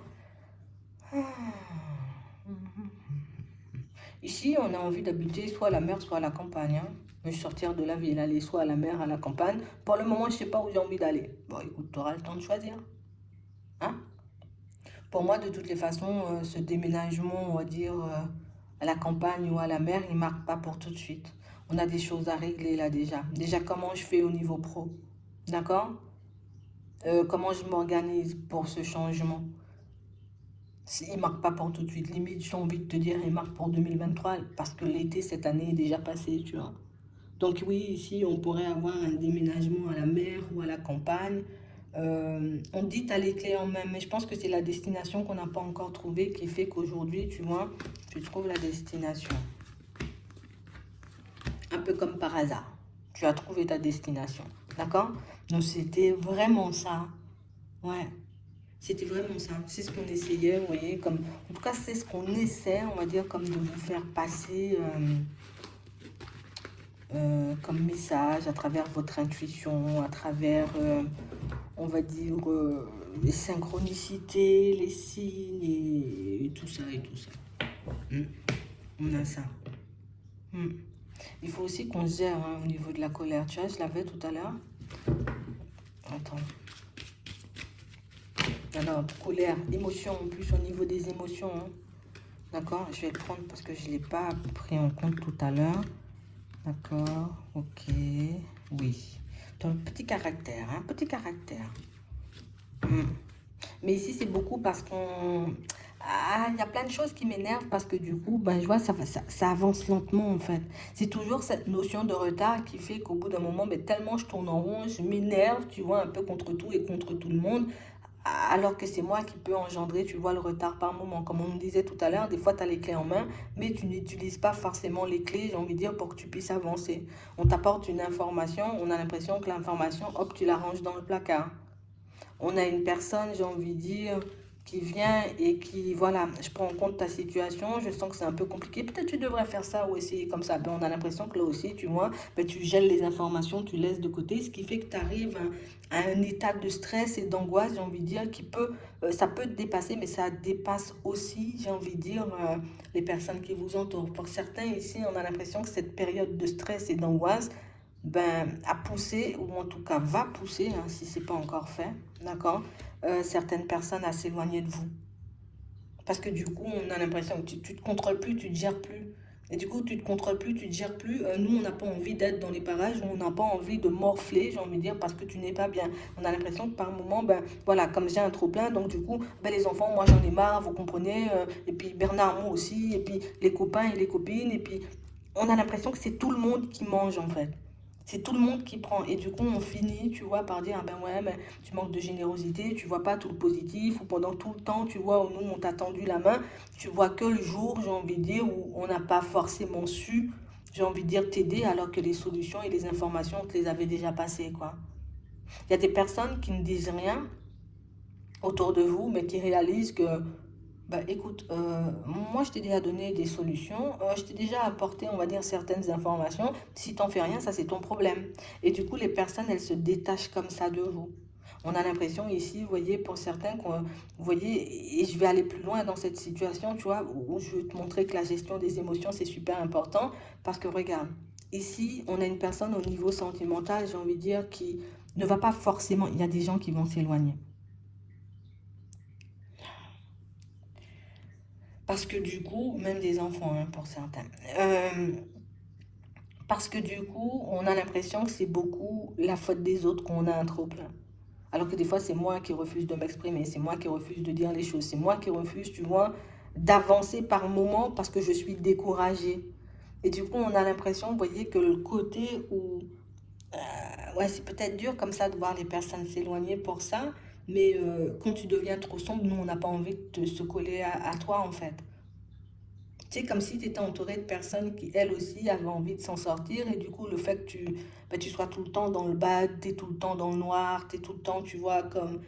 Ici, on a envie d'habiter soit à la mer, soit à la campagne. Hein. Me sortir de la ville, aller soit à la mer, à la campagne. Pour le moment, je ne sais pas où j'ai envie d'aller. Bon, écoute, tu auras le temps de choisir. Hein? Pour moi, de toutes les façons, ce déménagement, on va dire, à la campagne ou à la mer, il ne marque pas pour tout de suite. On a des choses à régler là déjà. Déjà, comment je fais au niveau pro? D'accord? Comment je m'organise pour ce changement? Il ne marque pas pour tout de suite. Limite, j'ai envie de te dire, il marque pour 2023 parce que l'été cette année est déjà passé, tu vois. Donc oui, ici, on pourrait avoir un déménagement à la mer ou à la campagne. On dit t'as les clés en main, mais je pense que c'est la destination qu'on n'a pas encore trouvée qui fait qu'aujourd'hui, tu vois, tu trouves la destination. Un peu comme par hasard. Tu as trouvé ta destination. D'accord? Donc c'était vraiment ça. Ouais. C'était vraiment ça. C'est ce qu'on essayait, vous voyez, comme... En tout cas, c'est ce qu'on essaie, on va dire, comme de vous faire passer... comme message à travers votre intuition, à travers, on va dire, les synchronicités, les signes et tout ça et tout ça. On a ça. Il faut aussi qu'on se gère hein, au niveau de la colère. Tu vois, je l'avais tout à l'heure. Attends. Alors, colère, émotion en plus au niveau des émotions. Hein. D'accord, je vais le prendre parce que je ne l'ai pas pris en compte tout à l'heure. D'accord, ok, oui. Donc, petit caractère, hein, petit caractère. Mais ici, c'est beaucoup parce qu'on... Ah, il y a plein de choses qui m'énervent parce que du coup, ben, je vois, ça avance lentement en fait. C'est toujours cette notion de retard qui fait qu'au bout d'un moment, ben, tellement je tourne en rond, je m'énerve, tu vois, un peu contre tout et contre tout le monde. Alors que c'est moi qui peux engendrer, tu vois, le retard par moment. Comme on me disait tout à l'heure, des fois, tu as les clés en main, mais tu n'utilises pas forcément les clés, j'ai envie de dire, pour que tu puisses avancer. On t'apporte une information, on a l'impression que l'information, hop, tu la ranges dans le placard. On a une personne, j'ai envie de dire, qui vient et qui, voilà, je prends en compte ta situation, je sens que c'est un peu compliqué, peut-être tu devrais faire ça ou essayer comme ça. Ben, on a l'impression que là aussi, tu vois, ben, tu gèles les informations, tu laisses de côté, ce qui fait que tu arrives à un état de stress et d'angoisse, j'ai envie de dire, qui peut, ça peut te dépasser, mais ça dépasse aussi, j'ai envie de dire, les personnes qui vous entourent. Pour certains ici, on a l'impression que cette période de stress et d'angoisse, ben, a poussé, ou en tout cas va pousser, hein, si ce n'est pas encore fait, d'accord, certaines personnes à s'éloigner de vous. Parce que du coup, on a l'impression que tu ne te contrôles plus, tu ne te gères plus. Et du coup, tu ne te contrôles plus, tu ne te gères plus. Nous, on n'a pas envie d'être dans les parages, on n'a pas envie de morfler, j'ai envie de dire, parce que tu n'es pas bien. On a l'impression que par moment, ben voilà, comme j'ai un trop plein, donc du coup, ben, les enfants, moi j'en ai marre, vous comprenez, et puis Bernard, moi aussi, et puis les copains et les copines, et puis on a l'impression que c'est tout le monde qui mange en fait. C'est tout le monde qui prend. Et du coup, on finit, tu vois, par dire, ah ben ouais, mais tu manques de générosité, tu vois pas tout le positif, ou pendant tout le temps, tu vois, où nous, on t'a tendu la main, tu vois que le jour, j'ai envie de dire, où on n'a pas forcément su, j'ai envie de dire, t'aider, alors que les solutions et les informations, on te les avait déjà passées, quoi. Il y a des personnes qui ne disent rien autour de vous, mais qui réalisent que bah écoute, moi je t'ai déjà donné des solutions, je t'ai déjà apporté, on va dire, certaines informations. Si t'en fais rien, ça c'est ton problème. Et du coup, les personnes, elles se détachent comme ça de vous. On a l'impression ici, vous voyez, pour certains, vous voyez, et je vais aller plus loin dans cette situation, tu vois, où je vais te montrer que la gestion des émotions, c'est super important. Parce que regarde, ici, on a une personne au niveau sentimental, j'ai envie de dire, qui ne va pas forcément, il y a des gens qui vont s'éloigner. Parce que du coup, même des enfants hein, pour certains. Euh, parce que du coup, on a l'impression que c'est beaucoup la faute des autres qu'on a un trop plein. Alors que des fois, c'est moi qui refuse de m'exprimer, c'est moi qui refuse de dire les choses, c'est moi qui refuse, tu vois, d'avancer par moment parce que je suis découragée. Et du coup, on a l'impression, vous voyez, que le côté où ouais, c'est peut-être dur comme ça de voir les personnes s'éloigner pour ça, mais quand tu deviens trop sombre, nous, on n'a pas envie de se coller à toi, en fait. Tu sais, comme si tu étais entouré de personnes qui, elles aussi, avaient envie de s'en sortir. Et du coup, le fait que tu sois tout le temps dans le bad, tu es tout le temps dans le noir, tu es tout le temps, tu vois, comme...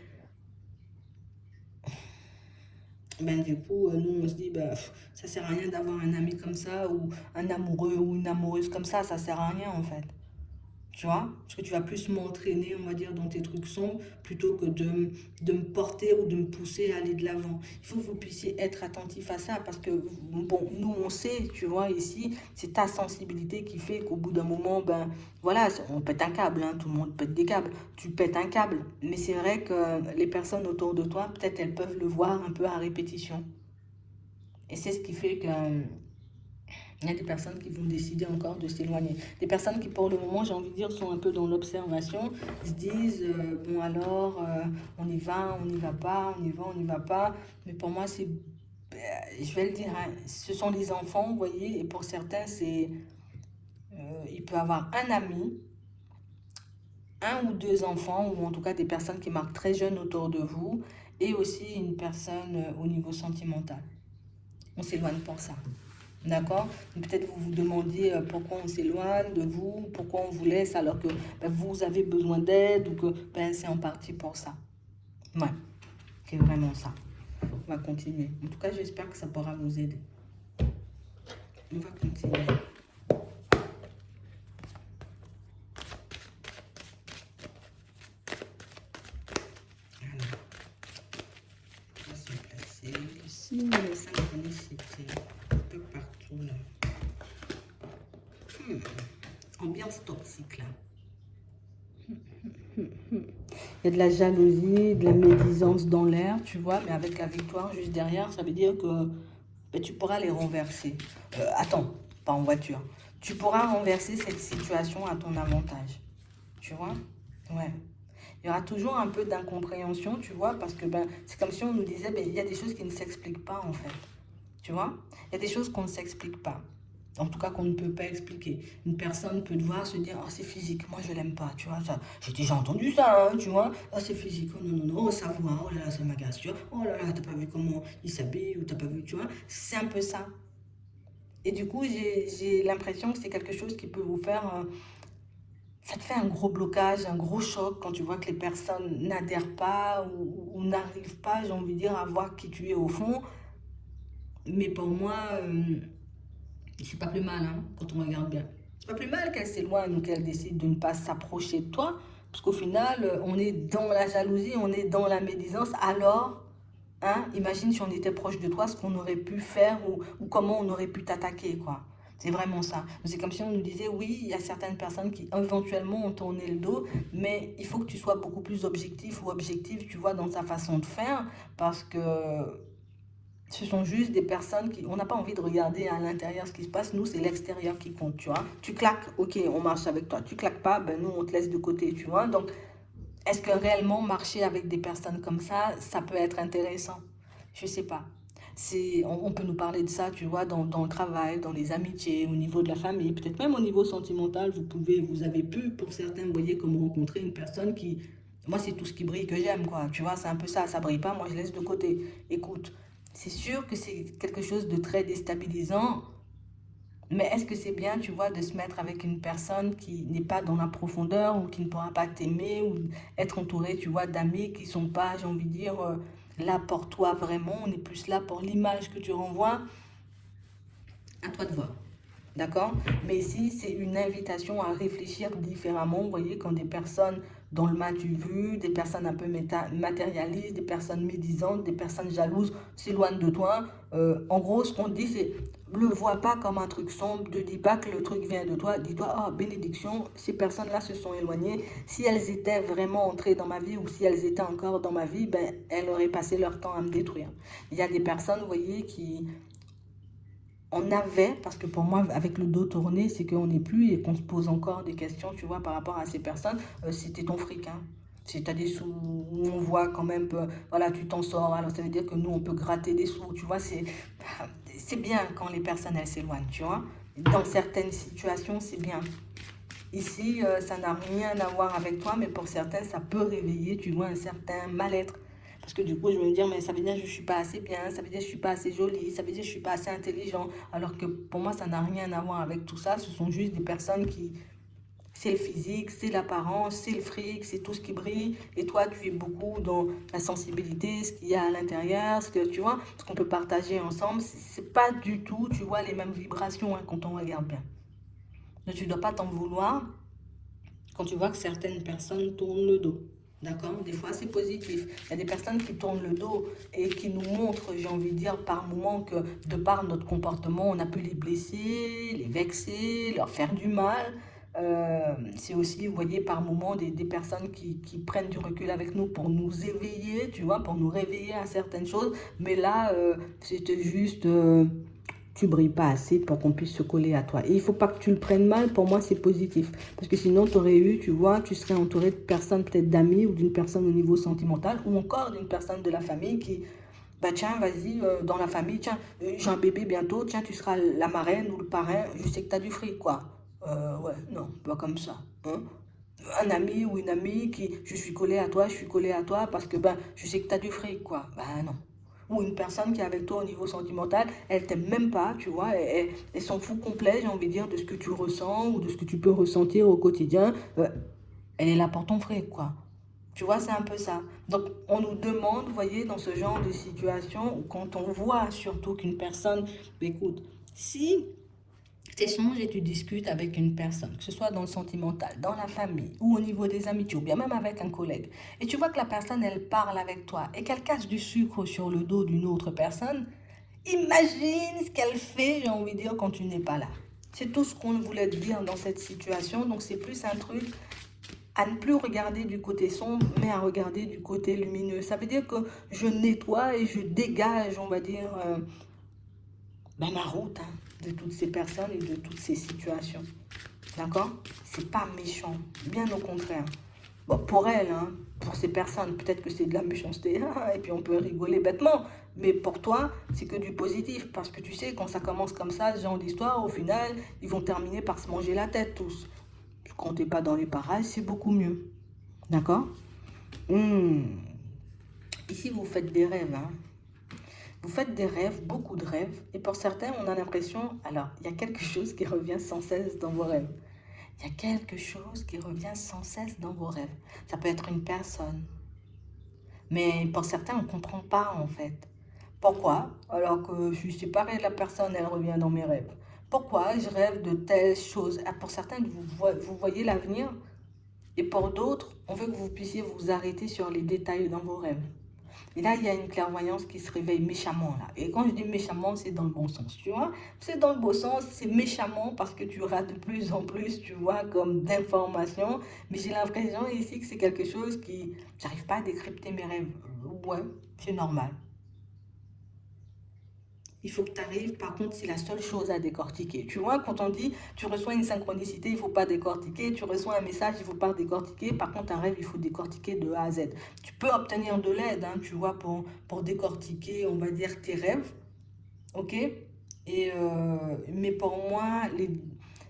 Ben, du coup, nous, on se dit, ben, ça sert à rien d'avoir un ami comme ça, ou un amoureux, ou une amoureuse comme ça sert à rien, en fait. Tu vois, parce que tu vas plus m'entraîner, on va dire, dans tes trucs sombres, plutôt que de me porter ou de me pousser à aller de l'avant. Il faut que vous puissiez être attentif à ça, parce que, bon, nous, on sait, tu vois, ici, c'est ta sensibilité qui fait qu'au bout d'un moment, ben, voilà, on pète un câble, hein, tout le monde pète des câbles, tu pètes un câble. Mais c'est vrai que les personnes autour de toi, peut-être, elles peuvent le voir un peu à répétition. Et c'est ce qui fait que il y a des personnes qui vont décider encore de s'éloigner. Des personnes qui, pour le moment, j'ai envie de dire, sont un peu dans l'observation, se disent, bon alors, on y va, on n'y va pas, on y va, on n'y va pas. Mais pour moi, c'est, je vais le dire, hein, ce sont des enfants, vous voyez, et pour certains, c'est, il peut avoir un ami, un ou deux enfants, ou en tout cas des personnes qui marquent très jeunes autour de vous, et aussi une personne au niveau sentimental. On s'éloigne pour ça. D'accord? Peut-être vous vous demandiez pourquoi on s'éloigne de vous, pourquoi on vous laisse alors que ben, vous avez besoin d'aide ou que ben, c'est en partie pour ça. Ouais, c'est vraiment ça. On va continuer. En tout cas, j'espère que ça pourra vous aider. On va continuer. Alors, on va se placer ici. Les synchronicités. Un peu partout là. Ambiance toxique là. Il y a de la jalousie, de la médisance dans l'air, tu vois, mais avec la victoire juste derrière, ça veut dire que ben, tu pourras les renverser. Attends, pas en voiture. Tu pourras renverser cette situation à ton avantage. Tu vois? Ouais. Il y aura toujours un peu d'incompréhension, tu vois, parce que ben, c'est comme si on nous disait, ben, il y a des choses qui ne s'expliquent pas en fait. Tu vois? Il y a des choses qu'on ne s'explique pas. En tout cas, qu'on ne peut pas expliquer. Une personne peut te voir se dire, oh, c'est physique, moi je l'aime pas, tu vois. Ça, j'ai déjà entendu ça, hein, tu vois. Oh, c'est physique, oh non, non, non, oh, ça voit, oh là là, ça m'agace, tu vois. Oh là là, t'as pas vu comment il s'habille, ou t'as pas vu, tu vois. C'est un peu ça. Et du coup, j'ai l'impression que c'est quelque chose qui peut vous faire. Ça te fait un gros blocage, un gros choc quand tu vois que les personnes n'adhèrent pas ou n'arrivent pas, j'ai envie de dire, à voir qui tu es au fond. Mais pour moi, c'est pas plus mal, hein, quand on regarde bien. C'est pas plus mal qu'elle s'éloigne ou qu'elle décide de ne pas s'approcher de toi, parce qu'au final, on est dans la jalousie, on est dans la médisance. Alors, hein, imagine si on était proche de toi, ce qu'on aurait pu faire ou comment on aurait pu t'attaquer, quoi. C'est vraiment ça. C'est comme si on nous disait, oui, il y a certaines personnes qui éventuellement ont tourné le dos, mais il faut que tu sois beaucoup plus objectif ou objectif, tu vois, dans sa façon de faire, parce que ce sont juste des personnes qui... On n'a pas envie de regarder à l'intérieur ce qui se passe. Nous, c'est l'extérieur qui compte, tu vois. Tu claques, ok, on marche avec toi. Tu claques pas, ben nous, on te laisse de côté, tu vois. Donc, est-ce que réellement marcher avec des personnes comme ça peut être intéressant? Je sais pas. On peut nous parler de ça, tu vois, dans le travail, dans les amitiés, au niveau de la famille, peut-être même au niveau sentimental, vous avez pu, pour certains, vous voyez, comme rencontrer une personne qui, moi, c'est tout ce qui brille que j'aime, quoi. Tu vois, c'est un peu ça, ça brille pas, moi, je laisse de côté. Écoute, c'est sûr que c'est quelque chose de très déstabilisant, mais est-ce que c'est bien, tu vois, de se mettre avec une personne qui n'est pas dans la profondeur ou qui ne pourra pas t'aimer ou être entouré, tu vois, d'amis qui sont pas, j'ai envie de dire, là pour toi vraiment, on est plus là pour l'image que tu renvoies, à toi de voir. D'accord? Mais ici, c'est une invitation à réfléchir différemment. Vous voyez, quand des personnes dans le mas-tu vu, des personnes un peu matérialistes, des personnes médisantes, des personnes jalouses s'éloignent de toi. En gros, ce qu'on dit, c'est ne le vois pas comme un truc sombre, ne dis pas que le truc vient de toi. Dis-toi, oh, bénédiction, ces personnes-là se sont éloignées. Si elles étaient vraiment entrées dans ma vie ou si elles étaient encore dans ma vie, ben, elles auraient passé leur temps à me détruire. Il y a des personnes, vous voyez, qui on avait, parce que pour moi, avec le dos tourné, c'est qu'on n'est plus et qu'on se pose encore des questions, tu vois, par rapport à ces personnes. C'était ton fric, hein. Si tu as des sous, on voit quand même, voilà, tu t'en sors. Alors ça veut dire que nous, on peut gratter des sous, tu vois. C'est bien quand les personnes, elles s'éloignent, tu vois. Dans certaines situations, c'est bien. Ici, ça n'a rien à voir avec toi, mais pour certains, ça peut réveiller, tu vois, un certain mal-être. Parce que du coup, je vais me dire, mais ça veut dire que je ne suis pas assez bien, ça veut dire que je ne suis pas assez jolie, ça veut dire que je ne suis pas assez intelligent. Alors que pour moi, ça n'a rien à voir avec tout ça. Ce sont juste des personnes qui... C'est le physique, c'est l'apparence, c'est le fric, c'est tout ce qui brille. Et toi, tu es beaucoup dans la sensibilité, ce qu'il y a à l'intérieur, ce que tu vois, ce qu'on peut partager ensemble. C'est pas du tout, tu vois, les mêmes vibrations hein, quand on regarde bien. Donc, tu ne dois pas t'en vouloir. Quand tu vois que certaines personnes tournent le dos. D'accord? Des fois, c'est positif. Il y a des personnes qui tournent le dos et qui nous montrent, j'ai envie de dire, par moments que de par notre comportement, on a pu les blesser, les vexer, leur faire du mal. C'est aussi, vous voyez, par moments, des personnes qui prennent du recul avec nous pour nous éveiller, tu vois, pour nous réveiller à certaines choses. Mais là, c'était juste... tu brilles pas assez pour qu'on puisse se coller à toi. Et il faut pas que tu le prennes mal, pour moi c'est positif. Parce que sinon tu aurais eu, tu vois, tu serais entouré de personnes, peut-être d'amis ou d'une personne au niveau sentimental ou encore d'une personne de la famille qui, bah tiens, vas-y, dans la famille, tiens, j'ai un bébé bientôt, tiens, tu seras la marraine ou le parrain, je sais que tu as du fric, quoi. Ouais, non, pas comme ça. Hein. Un ami ou une amie qui, je suis collé à toi, je suis collé à toi parce que ben, je sais que tu as du fric, quoi. Ben non. Ou une personne qui est avec toi au niveau sentimental, elle t'aime même pas, tu vois, elle s'en fout complet, j'ai envie de dire, de ce que tu ressens ou de ce que tu peux ressentir au quotidien. Elle est là pour ton fric, quoi. Tu vois, c'est un peu ça. Donc, on nous demande, vous voyez, dans ce genre de situation, quand on voit surtout qu'une personne, écoute, si tu échanges et tu discutes avec une personne, que ce soit dans le sentimental, dans la famille ou au niveau des amitiés ou bien même avec un collègue, et tu vois que la personne, elle parle avec toi et qu'elle cache du sucre sur le dos d'une autre personne, imagine ce qu'elle fait, j'ai envie de dire, quand tu n'es pas là. C'est tout ce qu'on voulait te dire dans cette situation. Donc, c'est plus un truc à ne plus regarder du côté sombre, mais à regarder du côté lumineux. Ça veut dire que je nettoie et je dégage, on va dire, ben, ma route de toutes ces personnes et de toutes ces situations. D'accord? C'est pas méchant, bien au contraire. Bon, pour elle, hein, pour ces personnes, peut-être que c'est de la méchanceté, et puis on peut rigoler bêtement. Mais pour toi, c'est que du positif, parce que tu sais, quand ça commence comme ça, ce genre d'histoire, au final, ils vont terminer par se manger la tête tous. Quand t'es pas dans les parages, c'est beaucoup mieux. D'accord? Hmm. Ici, vous faites des rêves, hein. Vous faites des rêves, beaucoup de rêves, et pour certains, on a l'impression, alors, il y a quelque chose qui revient sans cesse dans vos rêves. Il y a quelque chose qui revient sans cesse dans vos rêves. Ça peut être une personne, mais pour certains, on ne comprend pas en fait. Pourquoi? Alors que je suis séparée de la personne, elle revient dans mes rêves. Pourquoi je rêve de telles choses? Ah, pour certains, vous voyez l'avenir, et pour d'autres, on veut que vous puissiez vous arrêter sur les détails dans vos rêves. Et là, il y a une clairvoyance qui se réveille méchamment là. Et quand je dis méchamment, c'est dans le bon sens, tu vois. C'est dans le bon sens, c'est méchamment parce que tu auras de plus en plus, tu vois, comme d'informations. Mais j'ai l'impression ici que c'est quelque chose qui... J'arrive pas à décrypter mes rêves. Ouais, c'est normal. Il faut que tu arrives, par contre, c'est la seule chose à décortiquer. Tu vois, quand on dit, tu reçois une synchronicité, il ne faut pas décortiquer, tu reçois un message, il ne faut pas décortiquer, par contre, un rêve, il faut décortiquer de A à Z. Tu peux obtenir de l'aide, hein, tu vois, pour décortiquer, on va dire, tes rêves, ok? Mais pour moi,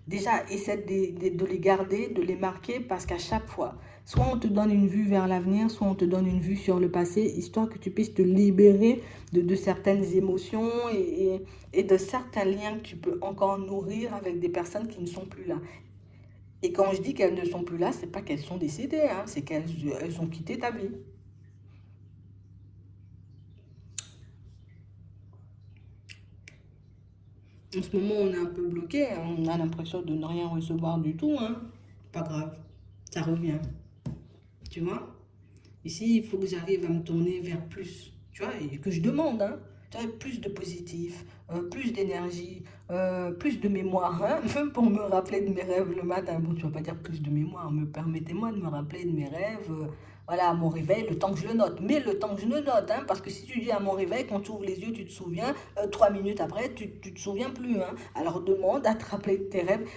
déjà, essaie de les garder, de les marquer, parce qu'à chaque fois, soit on te donne une vue vers l'avenir, soit on te donne une vue sur le passé, histoire que tu puisses te libérer de certaines émotions et de certains liens que tu peux encore nourrir avec des personnes qui ne sont plus là. Et quand je dis qu'elles ne sont plus là, c'est pas qu'elles sont décédées, hein, c'est qu'elles ont quitté ta vie. En ce moment, on est un peu bloqué, hein, on a l'impression de ne rien recevoir du tout, hein. Pas grave, ça revient, tu vois. Ici, il faut que j'arrive à me tourner vers plus, tu vois, et que je demande, hein, tu vois, plus de positif, plus d'énergie, plus de mémoire, hein, même pour me rappeler de mes rêves le matin. Bon, tu vas pas dire plus de mémoire, mais permettez-moi de me rappeler de mes rêves, voilà, à mon réveil, le temps que je le note. Mais le temps que je le note, hein, parce que si tu dis à mon réveil, quand tu ouvres les yeux, tu te souviens, 3 minutes après, tu te souviens plus, hein. Alors demande à te rappeler de tes rêves,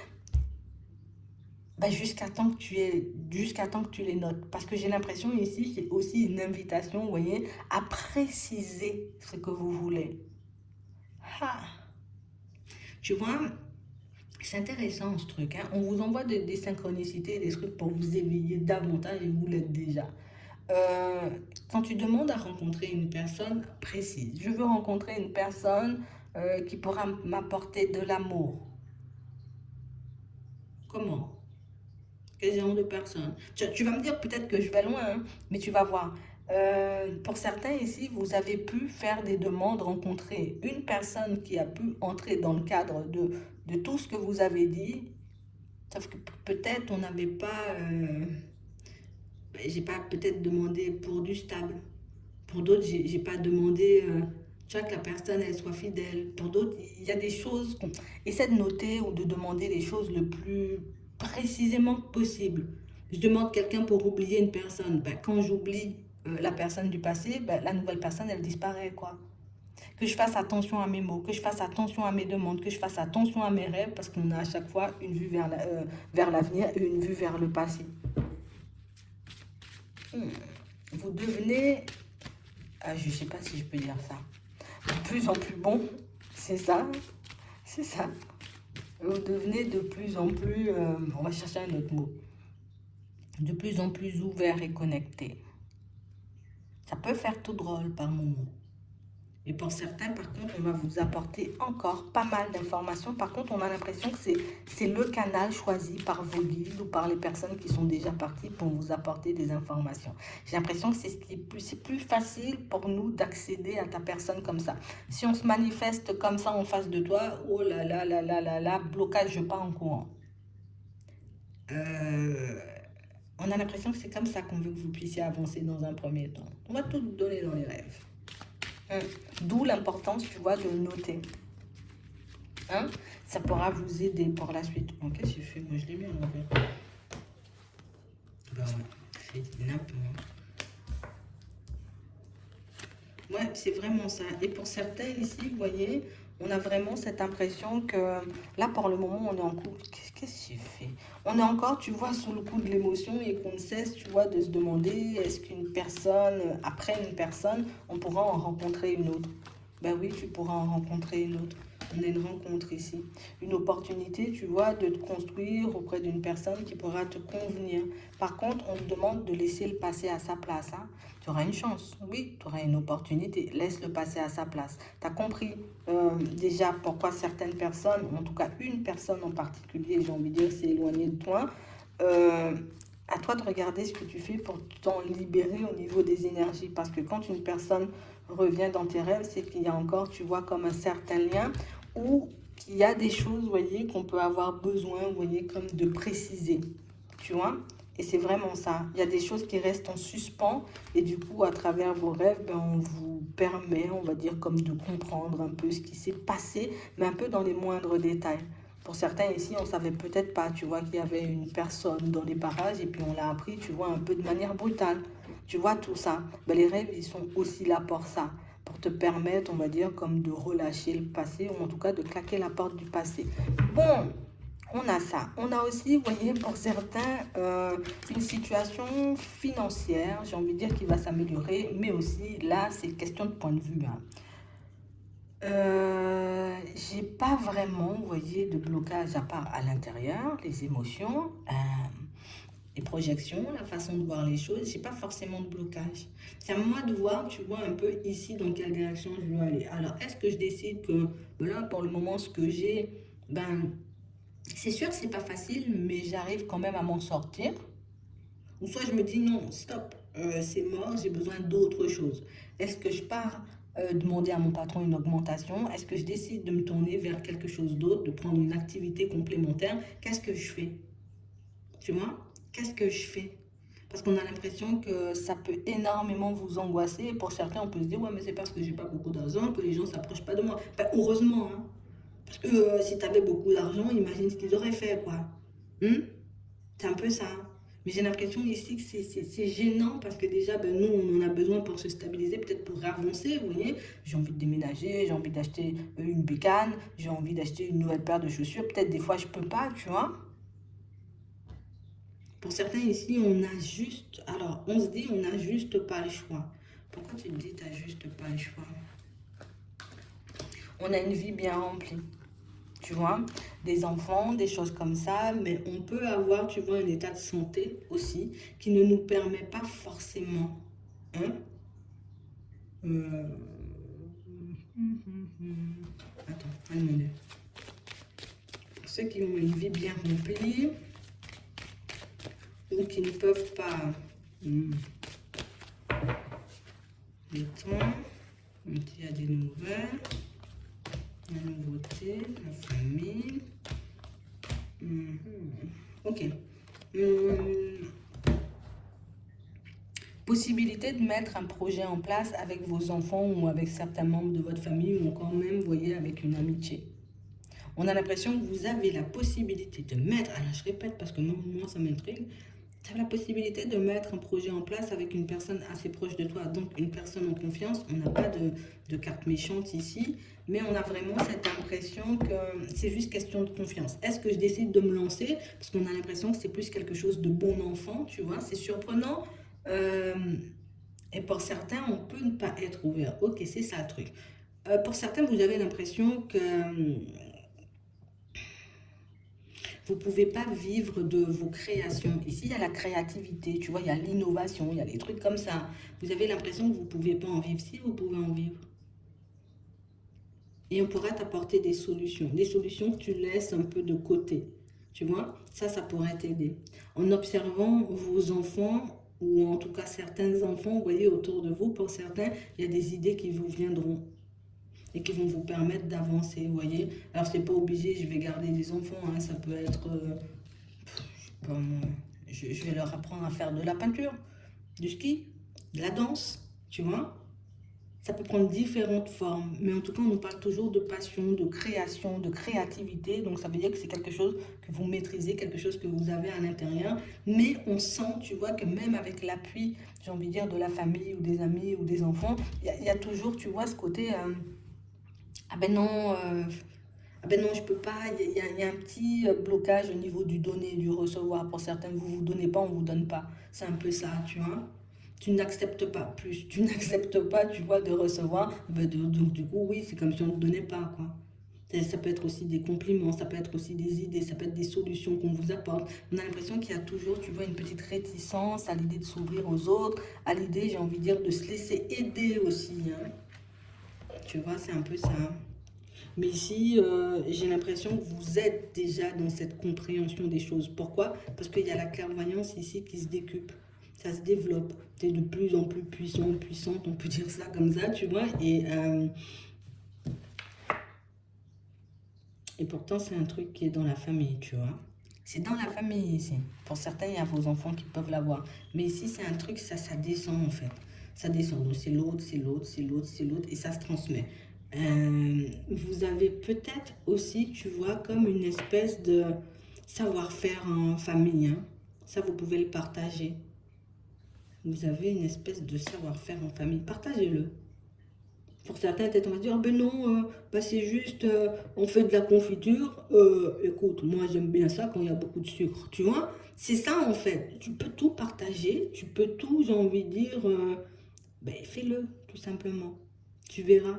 bah, jusqu'à temps que tu les notes. Parce que j'ai l'impression ici, c'est aussi une invitation, vous voyez, à préciser ce que vous voulez. Ah, tu vois, c'est intéressant ce truc, hein. On vous envoie des synchronicités, des trucs pour vous éveiller davantage et vous l'êtes déjà. Euh, Quand tu demandes à rencontrer une personne précise, je veux rencontrer une personne qui pourra m'apporter de l'amour. Comment? Quel genre de personne? Tu vas me dire peut-être que je vais loin, hein, mais tu vas voir. Pour certains ici, vous avez pu faire des demandes, rencontrer une personne qui a pu entrer dans le cadre de tout ce que vous avez dit Sauf que peut-être on n'avait pas... j'ai pas peut-être demandé pour du stable. Pour d'autres, j'ai pas demandé... tu vois, que la personne, elle soit fidèle. Pour d'autres, il y a des choses qu'on essaie de noter ou de demander les choses le plus précisément possible. Je demande quelqu'un pour oublier une personne. Ben, quand j'oublie la personne du passé, ben, la nouvelle personne, elle disparaît, quoi. Que je fasse attention à mes mots, que je fasse attention à mes demandes, que je fasse attention à mes rêves, parce qu'on a à chaque fois une vue vers l'avenir et une vue vers le passé. Vous devenez, je ne sais pas si je peux dire ça, de plus en plus bon, c'est ça, c'est ça. Vous devenez de plus en plus, on va chercher un autre mot, de plus en plus ouvert et connecté. Ça peut faire tout drôle par moment. Et pour certains, par contre, on va vous apporter encore pas mal d'informations. Par contre, on a l'impression que c'est le canal choisi par vos guides ou par les personnes qui sont déjà parties pour vous apporter des informations. J'ai l'impression que c'est plus facile pour nous d'accéder à ta personne comme ça. Si on se manifeste comme ça en face de toi, oh là là là là là là, blocage, je pars en courant. On a l'impression que c'est comme ça qu'on veut que vous puissiez avancer dans un premier temps. On va tout donner dans les rêves. D'où l'importance, tu vois, de le noter. Hein? Ça pourra vous aider pour la suite. Bon, qu'est-ce que j'ai fait? Moi, je l'ai mis en envers. Bah ouais, c'est n'importe. Ouais, c'est vraiment ça. Et pour certains ici, vous voyez, on a vraiment cette impression que là, pour le moment, on est en couple. Qu'est-ce que j'ai fait? On est encore, tu vois, sous le coup de l'émotion et qu'on ne cesse, tu vois, de se demander est-ce qu'une personne, après une personne, on pourra en rencontrer une autre? Ben oui, tu pourras en rencontrer une autre. On a une rencontre ici. Une opportunité, tu vois, de te construire auprès d'une personne qui pourra te convenir. Par contre, on te demande de laisser le passé à sa place. Hein. Tu auras une chance, oui, tu auras une opportunité. Laisse le passé à sa place. Tu as compris déjà pourquoi certaines personnes, en tout cas une personne en particulier, j'ai envie de dire, s'est éloignée de toi. À toi de regarder ce que tu fais pour t'en libérer au niveau des énergies. Parce que quand une personne revient dans tes rêves, c'est qu'il y a encore, tu vois, comme un certain lien ou qu'il y a des choses, vous voyez, qu'on peut avoir besoin, vous voyez, comme de préciser, tu vois. Et c'est vraiment ça. Il y a des choses qui restent en suspens et du coup, à travers vos rêves, ben, on vous permet, on va dire, comme de comprendre un peu ce qui s'est passé, mais un peu dans les moindres détails. Pour certains ici, on ne savait peut-être pas, tu vois, qu'il y avait une personne dans les parages et puis on l'a appris, tu vois, un peu de manière brutale. Tu vois tout ça. Ben, les rêves, ils sont aussi là pour ça, pour te permettre, on va dire, comme de relâcher le passé ou en tout cas de claquer la porte du passé. Bon, on a ça. On a aussi, vous voyez, pour certains, une situation financière, j'ai envie de dire, qui va s'améliorer, mais aussi, là, c'est question de point de vue. Hein. J'ai pas vraiment, vous voyez, de blocage à part à l'intérieur, les émotions, les projections, la façon de voir les choses. J'ai pas forcément de blocage. C'est à moi de voir, tu vois, un peu ici dans quelle direction je veux aller. Alors, est-ce que je décide que, là, pour le moment, ce que j'ai, ben, c'est sûr que c'est pas facile, mais j'arrive quand même à m'en sortir. Ou soit je me dis non, stop, c'est mort, j'ai besoin d'autre chose. Est-ce que je pars demander à mon patron une augmentation? Est-ce que je décide de me tourner vers quelque chose d'autre, de prendre une activité complémentaire? Qu'est-ce que je fais? Tu vois? Qu'est-ce que je fais? Parce qu'on a l'impression que ça peut énormément vous angoisser. Et pour certains, on peut se dire, ouais, mais c'est parce que j'ai pas beaucoup d'argent que les gens ne s'approchent pas de moi. Ben, heureusement, hein. Parce que si tu avais beaucoup d'argent, imagine ce qu'ils auraient fait, quoi. C'est un peu ça. Mais j'ai l'impression ici que c'est gênant parce que déjà, ben, nous, on en a besoin pour se stabiliser, peut-être pour avancer, vous voyez. J'ai envie de déménager, j'ai envie d'acheter une bécane, j'ai envie d'acheter une nouvelle paire de chaussures. Peut-être des fois, je peux pas, tu vois. Pour certains ici, on a juste... Alors, on se dit, on n'a juste pas le choix. Pourquoi tu te dis, tu n'as juste pas le choix? On a une vie bien remplie. Tu vois, des enfants, des choses comme ça, mais on peut avoir, tu vois, un état de santé aussi qui ne nous permet pas forcément, hein, euh, attends, un moment. Pour ceux qui ont une vie bien remplie ou qui ne peuvent pas, le temps, il y a des nouvelles, la nouveauté, la famille. Possibilité de mettre un projet en place avec vos enfants ou avec certains membres de votre famille ou encore même, vous voyez, avec une amitié. On a l'impression que vous avez la possibilité de mettre, alors je répète parce que moi ça m'intrigue, tu as la possibilité de mettre un projet en place avec une personne assez proche de toi, donc une personne en confiance. On n'a pas de carte méchante ici, mais on a vraiment cette impression que c'est juste question de confiance. Est-ce que je décide de me lancer? Parce qu'on a l'impression que c'est plus quelque chose de bon enfant, tu vois, c'est surprenant. Euh, et pour certains, on peut ne pas être ouvert. Ok, c'est ça le truc. Pour certains, vous avez l'impression que vous ne pouvez pas vivre de vos créations. Ici, il y a la créativité, tu vois, il y a l'innovation, il y a des trucs comme ça. Vous avez l'impression que vous ne pouvez pas en vivre. Si vous pouvez en vivre. Et on pourra t'apporter des solutions que tu laisses un peu de côté. Tu vois, ça pourrait t'aider. En observant vos enfants, ou en tout cas certains enfants, vous voyez, autour de vous, pour certains, il y a des idées qui vous viendront et qui vont vous permettre d'avancer, vous voyez. Alors, c'est pas obligé, je vais garder des enfants, hein, ça peut être, je vais leur apprendre à faire de la peinture, du ski, de la danse, tu vois. Ça peut prendre différentes formes, mais en tout cas, on nous parle toujours de passion, de création, de créativité. Donc, ça veut dire que c'est quelque chose que vous maîtrisez, quelque chose que vous avez à l'intérieur. Mais on sent, tu vois, que même avec l'appui, j'ai envie de dire, de la famille ou des amis ou des enfants, il y a toujours, tu vois, ce côté... ah ben non, ah ben non, je peux pas. Il y a un petit blocage au niveau du donner, du recevoir. Pour certains, vous vous donnez pas, on vous donne pas. C'est un peu ça, tu vois. Tu n'acceptes pas plus. Tu n'acceptes pas, tu vois, de recevoir. Ben, donc, du coup, oui, c'est comme si on ne te donnait pas, quoi. Ça peut être aussi des compliments, ça peut être aussi des idées, ça peut être des solutions qu'on vous apporte. On a l'impression qu'il y a toujours, tu vois, une petite réticence à l'idée de s'ouvrir aux autres, à l'idée, j'ai envie de dire, de se laisser aider aussi, hein. Tu vois, c'est un peu ça. Mais ici, j'ai l'impression que vous êtes déjà dans cette compréhension des choses. Pourquoi? Parce qu'il y a la clairvoyance ici qui se décuple. Ça se développe. Tu es de plus en plus puissant, puissante, on peut dire ça comme ça, tu vois. Et pourtant, c'est un truc qui est dans la famille, tu vois. C'est dans la famille ici. Pour certains, il y a vos enfants qui peuvent l'avoir. Mais ici, c'est un truc, ça descend en fait. Ça descend. Donc, c'est l'autre, c'est l'autre, c'est l'autre, c'est l'autre. Et ça se transmet. Vous avez peut-être aussi, tu vois, comme une espèce de savoir-faire en famille, hein. Ça, vous pouvez le partager. Vous avez une espèce de savoir-faire en famille. Partagez-le. Pour certains, peut-être on va dire, ah ben non, bah c'est juste, on fait de la confiture. Écoute, moi j'aime bien ça quand il y a beaucoup de sucre, tu vois. C'est ça en fait. Tu peux tout partager, tu peux tout, j'ai envie de dire, ben fais-le, tout simplement. Tu verras.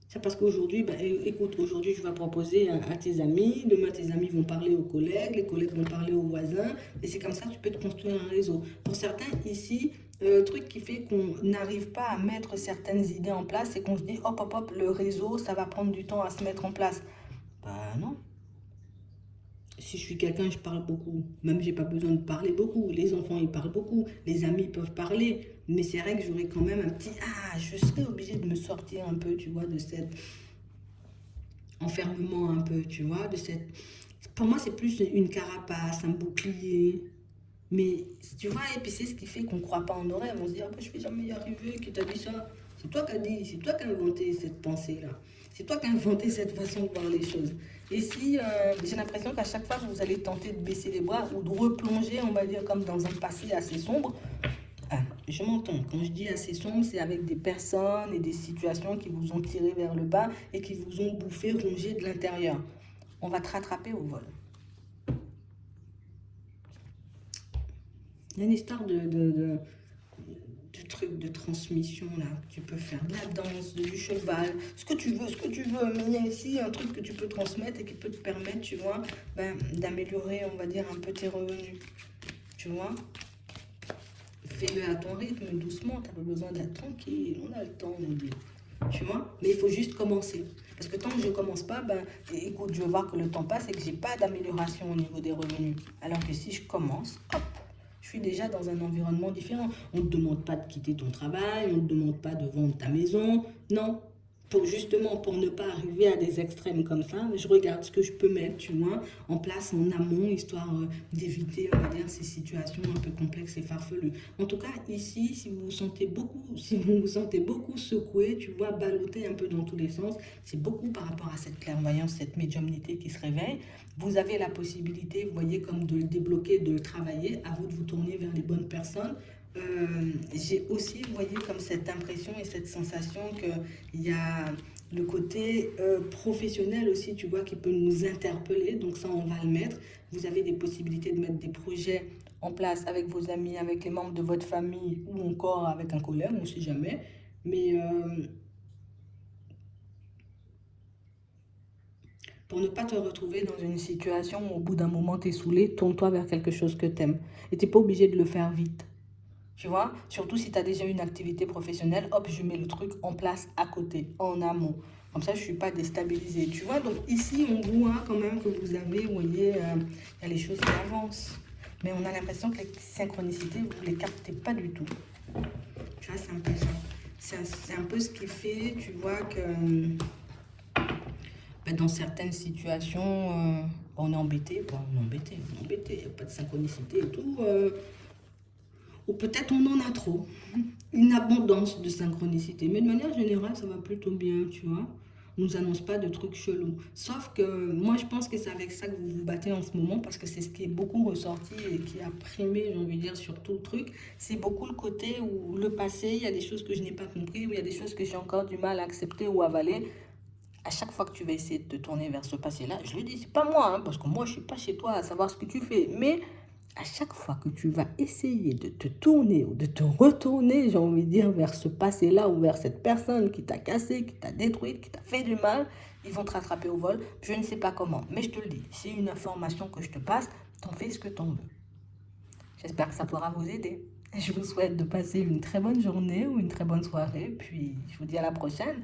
C'est parce qu'aujourd'hui, ben, écoute, aujourd'hui, je vais proposer à tes amis. Demain, tes amis vont parler aux collègues. Les collègues vont parler aux voisins. Et c'est comme ça que tu peux te construire un réseau. Pour certains, ici, le truc qui fait qu'on n'arrive pas à mettre certaines idées en place, c'est qu'on se dit, hop, hop, hop, le réseau, ça va prendre du temps à se mettre en place. Bah non. Si je suis quelqu'un, je parle beaucoup. Même, j'ai pas besoin de parler beaucoup. Les enfants, ils parlent beaucoup. Les amis peuvent parler. Mais c'est vrai que j'aurais quand même un petit... Ah, je serais obligée de me sortir un peu, tu vois, de cet enfermement un peu, tu vois, de cette... Pour moi, c'est plus une carapace, un bouclier. Mais, tu vois, et puis c'est ce qui fait qu'on ne croit pas en nos rêves. On se dit, ah, bah, je vais jamais y arriver, qui t'a dit ça? C'est toi qui as dit, c'est toi qui as inventé cette pensée-là. C'est toi qui as inventé cette façon de voir les choses. Et si j'ai l'impression qu'à chaque fois que vous allez tenter de baisser les bras ou de replonger, on va dire, comme dans un passé assez sombre, ah, je m'entends. Quand je dis assez sombre, c'est avec des personnes et des situations qui vous ont tiré vers le bas et qui vous ont bouffé, rongé de l'intérieur. On va te rattraper au vol. Il y a une histoire de trucs de transmission là. Tu peux faire de la danse, du cheval, ce que tu veux, ce que tu veux. Mais il y a ici un truc que tu peux transmettre et qui peut te permettre, tu vois, ben, d'améliorer, on va dire, un peu tes revenus. Tu vois, fais-le à ton rythme, doucement. Tu n'as pas besoin d'être tranquille. On a le temps, on dit. Tu vois, mais il faut juste commencer. Parce que tant que je ne commence pas, ben, écoute, je vais voir que le temps passe et que j'ai pas d'amélioration au niveau des revenus. Alors que si je commence, hop, je suis déjà dans un environnement différent. On ne te demande pas de quitter ton travail, on ne te demande pas de vendre ta maison. Non, pour ne pas arriver à des extrêmes comme ça, je regarde ce que je peux mettre, tu vois, en place en amont, histoire d'éviter, on va dire, ces situations un peu complexes et farfelues. En tout cas, ici, si vous vous sentez beaucoup, si vous vous sentez beaucoup secoué, tu vois, ballotté un peu dans tous les sens, c'est beaucoup par rapport à cette clairvoyance, cette médiumnité qui se réveille. Vous avez la possibilité, vous voyez, comme de le débloquer, de le travailler, à vous de vous tourner vers les bonnes personnes. J'ai aussi, vous voyez, comme cette impression et cette sensation qu'il y a le côté professionnel aussi, tu vois, qui peut nous interpeller. Donc ça, on va le mettre. Vous avez des possibilités de mettre des projets en place avec vos amis, avec les membres de votre famille ou encore avec un collègue, on ne sait jamais. Mais pour ne pas te retrouver dans une situation où au bout d'un moment, tu es saoulé, tourne-toi vers quelque chose que tu aimes. Et tu n'es pas obligé de le faire vite. Tu vois, surtout si tu as déjà une activité professionnelle, hop, je mets le truc en place à côté, en amont. Comme ça, je ne suis pas déstabilisée. Tu vois, donc ici, on voit quand même que vous avez, vous voyez, il y a les choses qui avancent. Mais on a l'impression que les synchronicités, vous ne les captez pas du tout. Tu vois, c'est un peu ça. C'est un peu ce qui fait, tu vois, que ben, dans certaines situations, on est embêté. Bon, on est embêté, il n'y a pas de synchronicité et tout. Ou peut-être on en a trop. Une abondance de synchronicité. Mais de manière générale, ça va plutôt bien, tu vois. On nous annonce pas de trucs chelous. Sauf que moi, je pense que c'est avec ça que vous vous battez en ce moment, parce que c'est ce qui est beaucoup ressorti et qui a primé, j'ai envie de dire, sur tout le truc. C'est beaucoup le côté où le passé, il y a des choses que je n'ai pas compris, où il y a des choses que j'ai encore du mal à accepter ou avaler. À chaque fois que tu vas essayer de te tourner vers ce passé-là, je le dis, c'est pas moi, hein, parce que moi, je suis pas chez toi à savoir ce que tu fais. Mais à chaque fois que tu vas essayer de te tourner ou de te retourner, j'ai envie de dire, vers ce passé-là ou vers cette personne qui t'a cassé, qui t'a détruite, qui t'a fait du mal, ils vont te rattraper au vol. Je ne sais pas comment, mais je te le dis, c'est une information que je te passe, t'en fais ce que t'en veux. J'espère que ça pourra vous aider. Je vous souhaite de passer une très bonne journée ou une très bonne soirée, puis je vous dis à la prochaine.